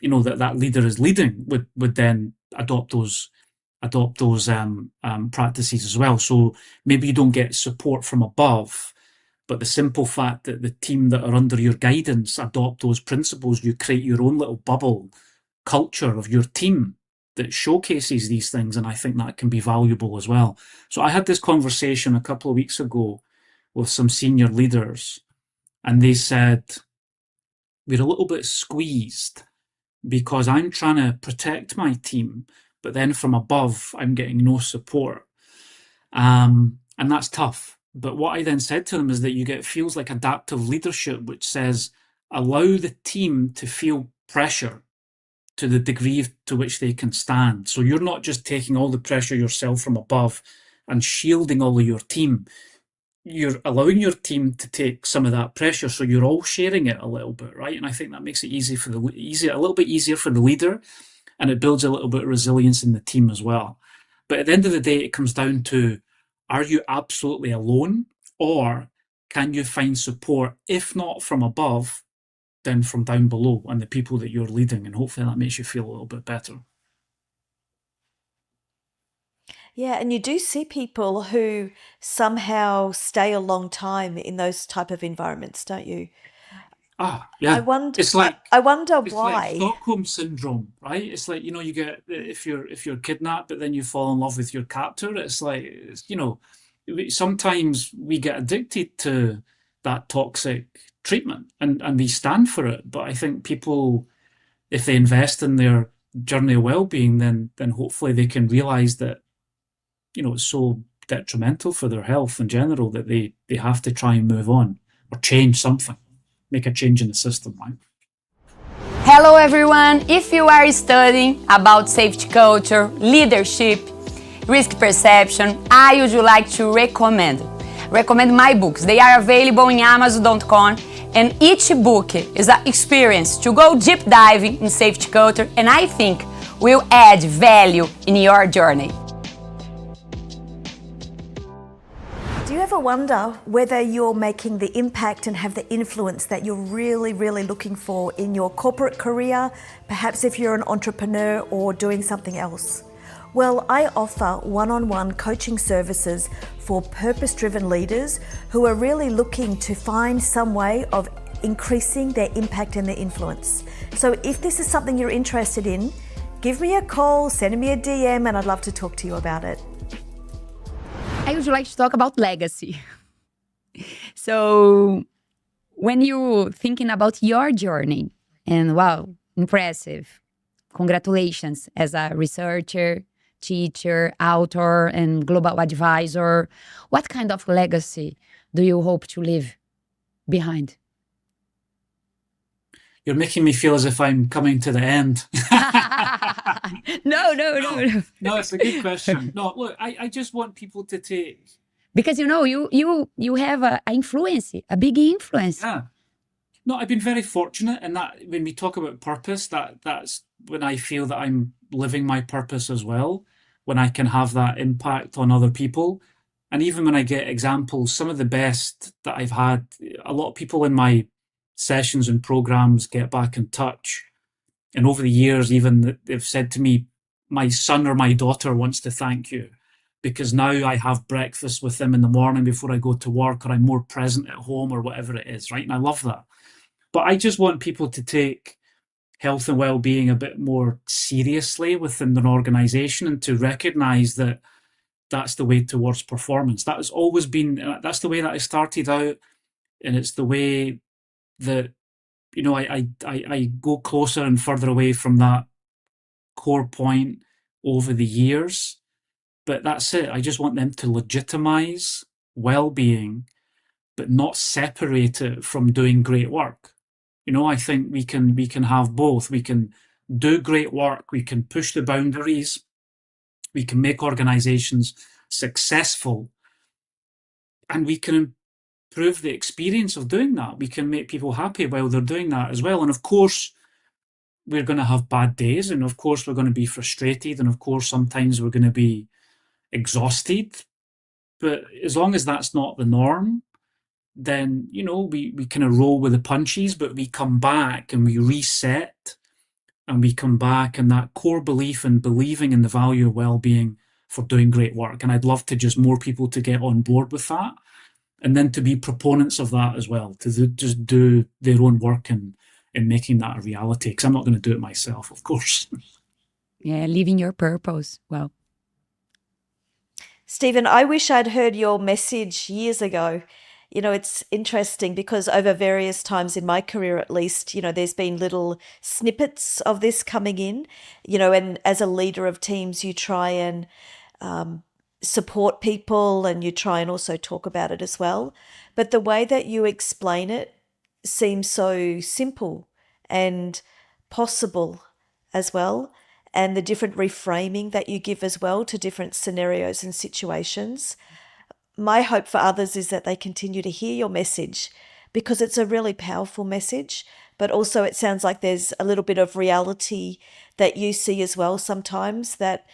that leader is leading would then adopt those practices as well. So maybe you don't get support from above, but the simple fact that the team that are under your guidance adopt those principles, you create your own little bubble culture of your team that showcases these things, and I think that can be valuable as well. So I had this conversation a couple of weeks ago with some senior leaders, and they said, we're a little bit squeezed because I'm trying to protect my team, but then from above, I'm getting no support. And that's tough. But what I then said to them is that you get feels like adaptive leadership, which says allow the team to feel pressure to the degree to which they can stand. So you're not just taking all the pressure yourself from above and shielding all of your team. You're allowing your team to take some of that pressure, so you're all sharing it a little bit, right? And I think that makes it a little bit easier for the leader, and it builds a little bit of resilience in the team as well. But at the end of the day, it comes down to, are you absolutely alone, or can you find support, if not from above, then from down below and the people that you're leading? And hopefully that makes you feel a little bit better.
Yeah, and you do see people who somehow stay a long time in those type of environments, don't you?
Yeah.
I wonder.
It's like
I wonder
it's like
why.
Stockholm syndrome, right? It's like, you get, if you're kidnapped, but then you fall in love with your captor. It's like, sometimes we get addicted to that toxic treatment, and we stand for it. But I think people, if they invest in their journey of well-being, then hopefully they can realize that, it's so detrimental for their health in general that they have to try and move on or change something, make a change in the system, right?
Hello everyone! If you are studying about safety culture, leadership, risk perception, I would like to recommend my books. They are available in Amazon.com, and each book is an experience to go deep diving in safety culture, and I think will add value in your journey.
Do you ever wonder whether you're making the impact and have the influence that you're really, really looking for in your corporate career, perhaps if you're an entrepreneur or doing something else? Well, I offer one-on-one coaching services for purpose-driven leaders who are really looking to find some way of increasing their impact and their influence. So if this is something you're interested in, give me a call, send me a DM, and I'd love to talk to you about it.
I would like to talk about legacy. So when you're thinking about your journey, and wow, impressive. Congratulations as a researcher, teacher, author, and global advisor. What kind of legacy do you hope to leave behind?
You're making me feel as if I'm coming to the end.
No.
No, it's a good question. No, look, I just want people to take...
Because you have a influence, a big influence.
Yeah. No, I've been very fortunate in that when we talk about purpose, that's when I feel that I'm living my purpose as well, when I can have that impact on other people. And even when I get examples, some of the best that I've had, a lot of people in my sessions and programs get back in touch. And over the years, even they've said to me, my son or my daughter wants to thank you because now I have breakfast with them in the morning before I go to work, or I'm more present at home, or whatever it is, right? And I love that. But I just want people to take health and well-being a bit more seriously within their organization, and to recognize that that's the way towards performance. That has always been, that's the way that I started out. And it's the way that, I go closer and further away from that core point over the years. But that's it. I just want them to legitimize well-being, but not separate it from doing great work. I think we can have both. We can do great work. We can push the boundaries. We can make organizations successful, and we can improve the experience of doing that. We can make people happy while they're doing that as well. And of course, we're going to have bad days, and of course, we're going to be frustrated, and of course, sometimes we're going to be exhausted. But as long as that's not the norm, then, we kind of roll with the punches, but we come back and we reset, and we come back in that core belief and believing in the value of well-being for doing great work. And I'd love to just more people to get on board with that, and then to be proponents of that as well, to just do their own work in making that a reality, because I'm not going to do it myself, of course.
Yeah, living your purpose. Well,
Stephen, I wish I'd heard your message years ago. It's interesting because over various times in my career, at least, there's been little snippets of this coming in, and as a leader of teams, you try and support people, and you try and also talk about it as well. But the way that you explain it seems so simple and possible as well. And the different reframing that you give as well to different scenarios and situations. My hope for others is that they continue to hear your message, because it's a really powerful message, but also it sounds like there's a little bit of reality that you see as well sometimes, that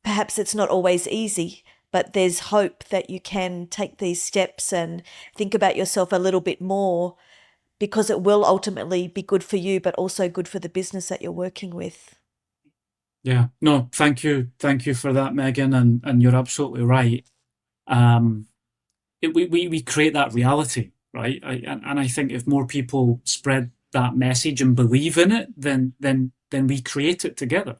perhaps it's not always easy, but there's hope that you can take these steps and think about yourself a little bit more, because it will ultimately be good for you, but also good for the business that you're working with.
Yeah, no, thank you. Thank you for that, Megan. And you're absolutely right. We create that reality, right? And I think if more people spread that message and believe in it, then we create it together.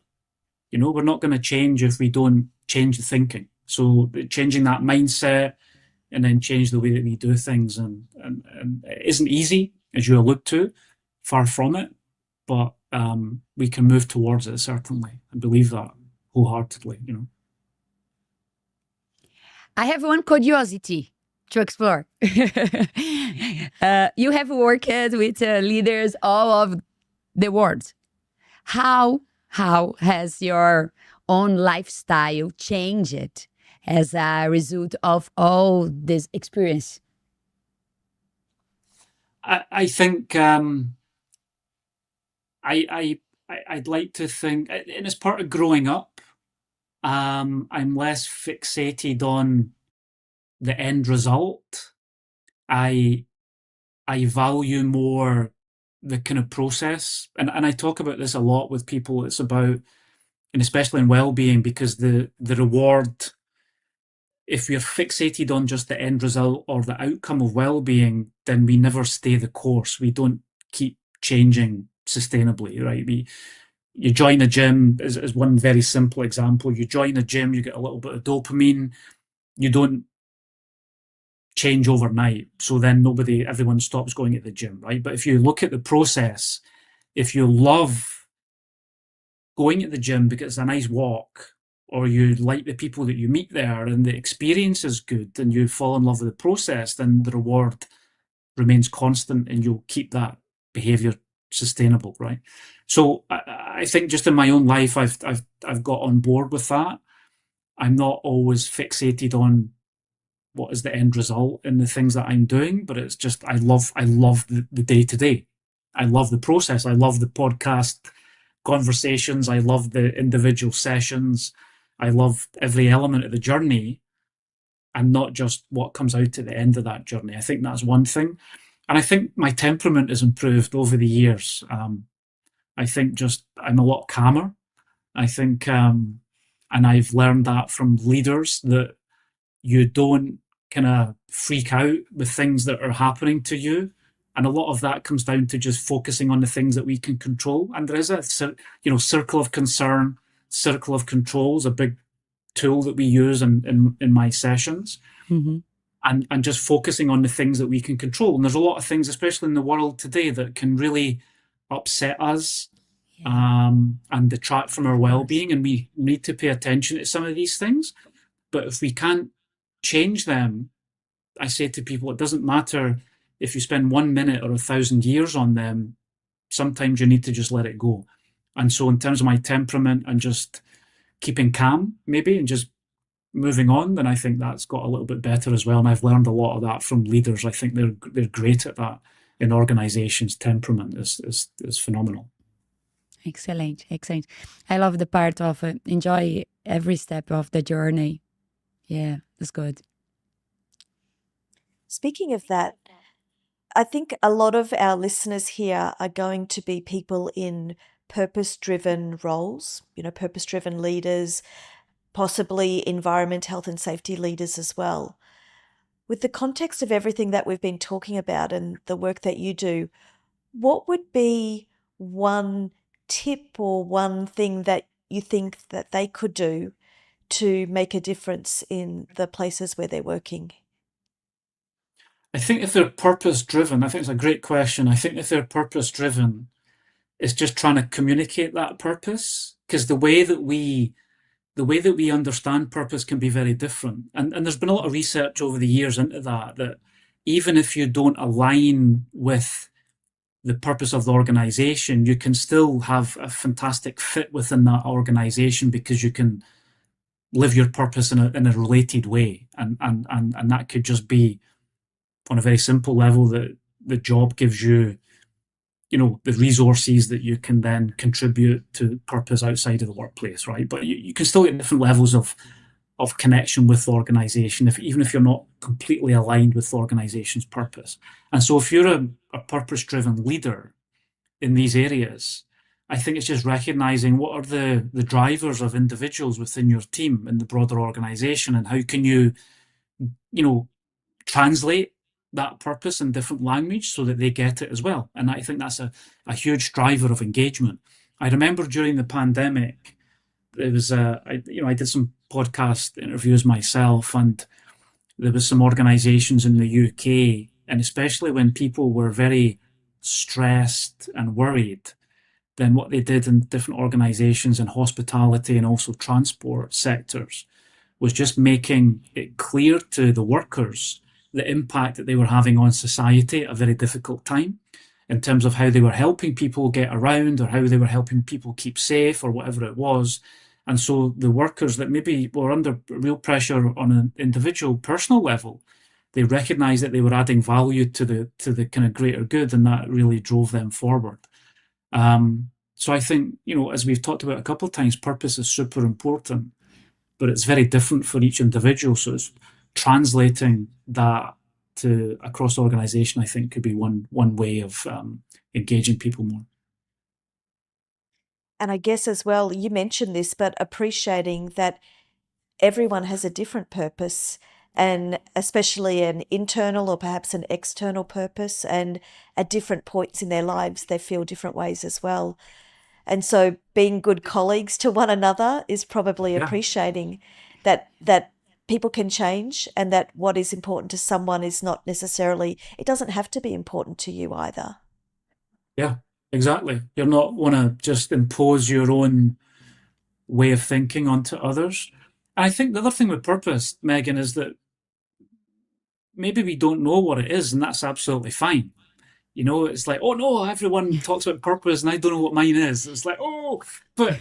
We're not going to change if we don't change the thinking. So changing that mindset and then change the way that we do things, and it isn't easy, as you allude to, far from it, but we can move towards it, certainly. I believe that wholeheartedly.
I have one curiosity to explore. You have worked with leaders all of the world. How has your own lifestyle changed as a result of all this experience?
I think I'd like to think, and as part of growing up, I'm less fixated on the end result. I value more the kind of process, and I talk about this a lot with people. It's about, and especially in well-being, because the reward, if we're fixated on just the end result or the outcome of well-being, then we never stay the course. We don't keep changing sustainably, right? You join a gym, as one very simple example. You join a gym, you get a little bit of dopamine. You don't change overnight. So then everyone stops going at the gym, right? But if you look at the process, if you love going at the gym because it's a nice walk, or you like the people that you meet there and the experience is good, and you fall in love with the process, then the reward remains constant and you'll keep that behavior sustainable, right? So I think just in my own life, I've got on board with that. I'm not always fixated on what is the end result in the things that I'm doing, but it's just I love the day to day. I love the process. I love the podcast conversations. I love the individual sessions. I love every element of the journey, and not just what comes out at the end of that journey. I think that's one thing. And I think my temperament has improved over the years. I think just I'm a lot calmer. I think, and I've learned that from leaders, that you don't kind of freak out with things that are happening to you. And a lot of that comes down to just focusing on the things that we can control. And there is a circle of concern, circle of control is a big tool that we use in my sessions.
Mm-hmm.
And just focusing on the things that we can control. And there's a lot of things, especially in the world today, that can really upset us, and detract from our well-being. And we need to pay attention to some of these things. But if we can't change them, I say to people, it doesn't matter if you spend 1 minute or 1,000 years on them. Sometimes you need to just let it go. And so in terms of my temperament and just keeping calm, maybe, and just moving on, then I think that's got a little bit better as well. And I've learned a lot of that from leaders. I think they're great at that in organizations. Temperament is phenomenal.
Excellent. I love the part of enjoy every step of the journey. Yeah, that's good.
Speaking of that, I think a lot of our listeners here are going to be people in purpose-driven roles, purpose-driven leaders, possibly environment, health and safety leaders as well. With the context of everything that we've been talking about and the work that you do, what would be one tip or one thing that you think that they could do to make a difference in the places where they're working?
I think if they're purpose-driven, I think it's a great question. I think if they're purpose-driven, it's just trying to communicate that purpose, because the way that we understand purpose can be very different. And there's been a lot of research over the years into that even if you don't align with the purpose of the organization, you can still have a fantastic fit within that organization, because you can live your purpose in a related way. And that could just be on a very simple level, that the job gives you, the resources that you can then contribute to purpose outside of the workplace, right? But you can still get different levels of connection with the organization, even if you're not completely aligned with the organization's purpose. And so if you're a purpose-driven leader in these areas, I think it's just recognizing what are the drivers of individuals within your team in the broader organization, and how can you, translate that purpose in different language so that they get it as well. And I think that's a huge driver of engagement. I remember during the pandemic, there was I did some podcast interviews myself, and there was some organisations in the UK, and especially when people were very stressed and worried, then what they did in different organisations in hospitality and also transport sectors was just making it clear to the workers the impact that they were having on society at a very difficult time, in terms of how they were helping people get around or how they were helping people keep safe or whatever it was. And so the workers that maybe were under real pressure on an individual personal level, they recognised that they were adding value to the kind of greater good, and that really drove them forward. So I think, as we've talked about a couple of times, purpose is super important, but it's very different for each individual. So it's translating that to across the organisation, I think, could be one way of engaging people more.
And I guess as well, you mentioned this, but appreciating that everyone has a different purpose, and especially an internal or perhaps an external purpose, and at different points in their lives, they feel different ways as well. And so being good colleagues to one another is probably appreciating that people can change, and that what is important to someone is not necessarily, it doesn't have to be important to you either.
Yeah, exactly. You're not want to just impose your own way of thinking onto others. And I think the other thing with purpose, Megan, is that maybe we don't know what it is, and that's absolutely fine. It's like, oh no, everyone talks about purpose and I don't know what mine is. It's like, but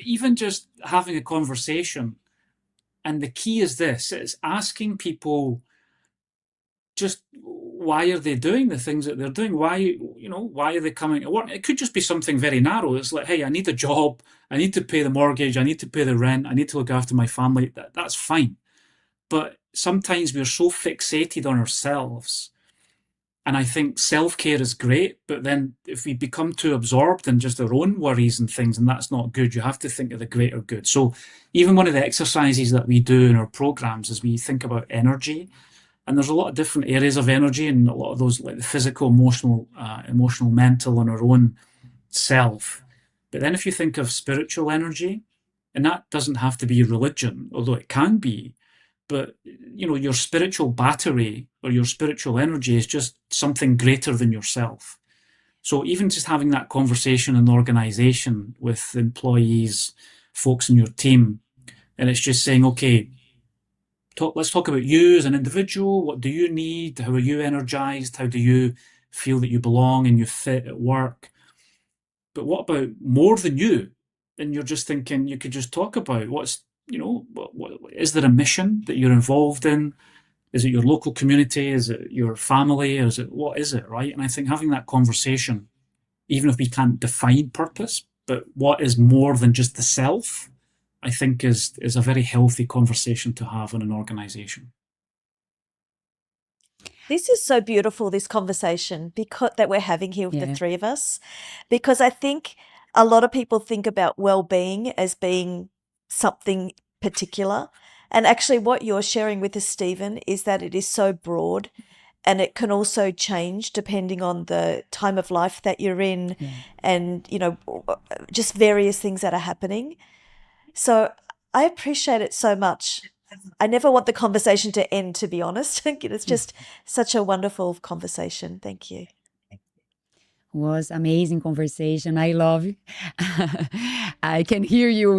even just having a conversation, and the key is this, it's asking people just why are they doing the things that they're doing? Why are they coming to work? It could just be something very narrow. It's like, hey, I need a job, I need to pay the mortgage, I need to pay the rent, I need to look after my family. That's fine. But sometimes we're so fixated on ourselves. And I think self-care is great, but then if we become too absorbed in just our own worries and things, and that's not good, you have to think of the greater good. So even one of the exercises that we do in our programs is we think about energy. And there's a lot of different areas of energy, and a lot of those, like the physical, emotional, mental, and our own self. But then if you think of spiritual energy, and that doesn't have to be religion, although it can be, but your spiritual battery or your spiritual energy is just something greater than yourself. So even just having that conversation in the organization with employees, folks in your team, and it's just saying, okay, let's talk about you as an individual. What do you need? How are you energized? How do you feel that you belong and you fit at work? But what about more than you? And you're just thinking, you could just talk about what is there a mission that you're involved in? Is it your local community? Is it your family? What is it, right? And I think having that conversation, even if we can't define purpose, but what is more than just the self, I think is a very healthy conversation to have in an organization.
This is so beautiful, this conversation that we're having here with the three of us, because I think a lot of people think about well-being as being something particular. And actually what you're sharing with us, Stephen, is that it is so broad, and it can also change depending on the time of life that you're in, and, just various things that are happening. So I appreciate it so much. I never want the conversation to end, to be honest. It's just such a wonderful conversation. Thank you.
Was amazing conversation. I love it. I can hear you,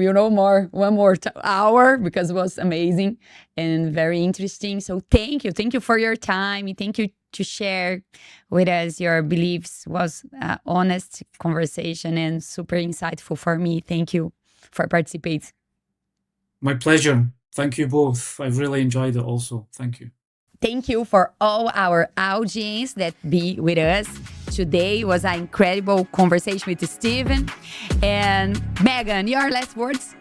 one more hour, because it was amazing and very interesting. So thank you for your time. Thank you to share with us your beliefs. It was an honest conversation and super insightful for me. Thank you for participating.
My pleasure. Thank you both. I've really enjoyed it also. Thank you.
Thank you for all our audience that be with us. Today was an incredible conversation with Stephen. And Megan, your last words?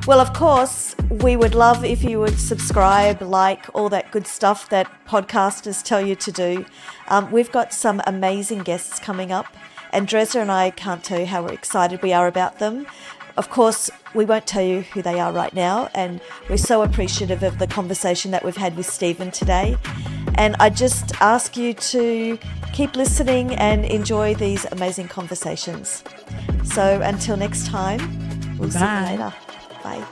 Well, of course, we would love if you would subscribe, like, all that good stuff that podcasters tell you to do. We've got some amazing guests coming up. Andreza and I can't tell you how excited we are about them. of course, we won't tell you who they are right now, and we're so appreciative of the conversation that we've had with Stephen today. And I just ask you to keep listening and enjoy these amazing conversations. So until next time, we'll see you later. Bye.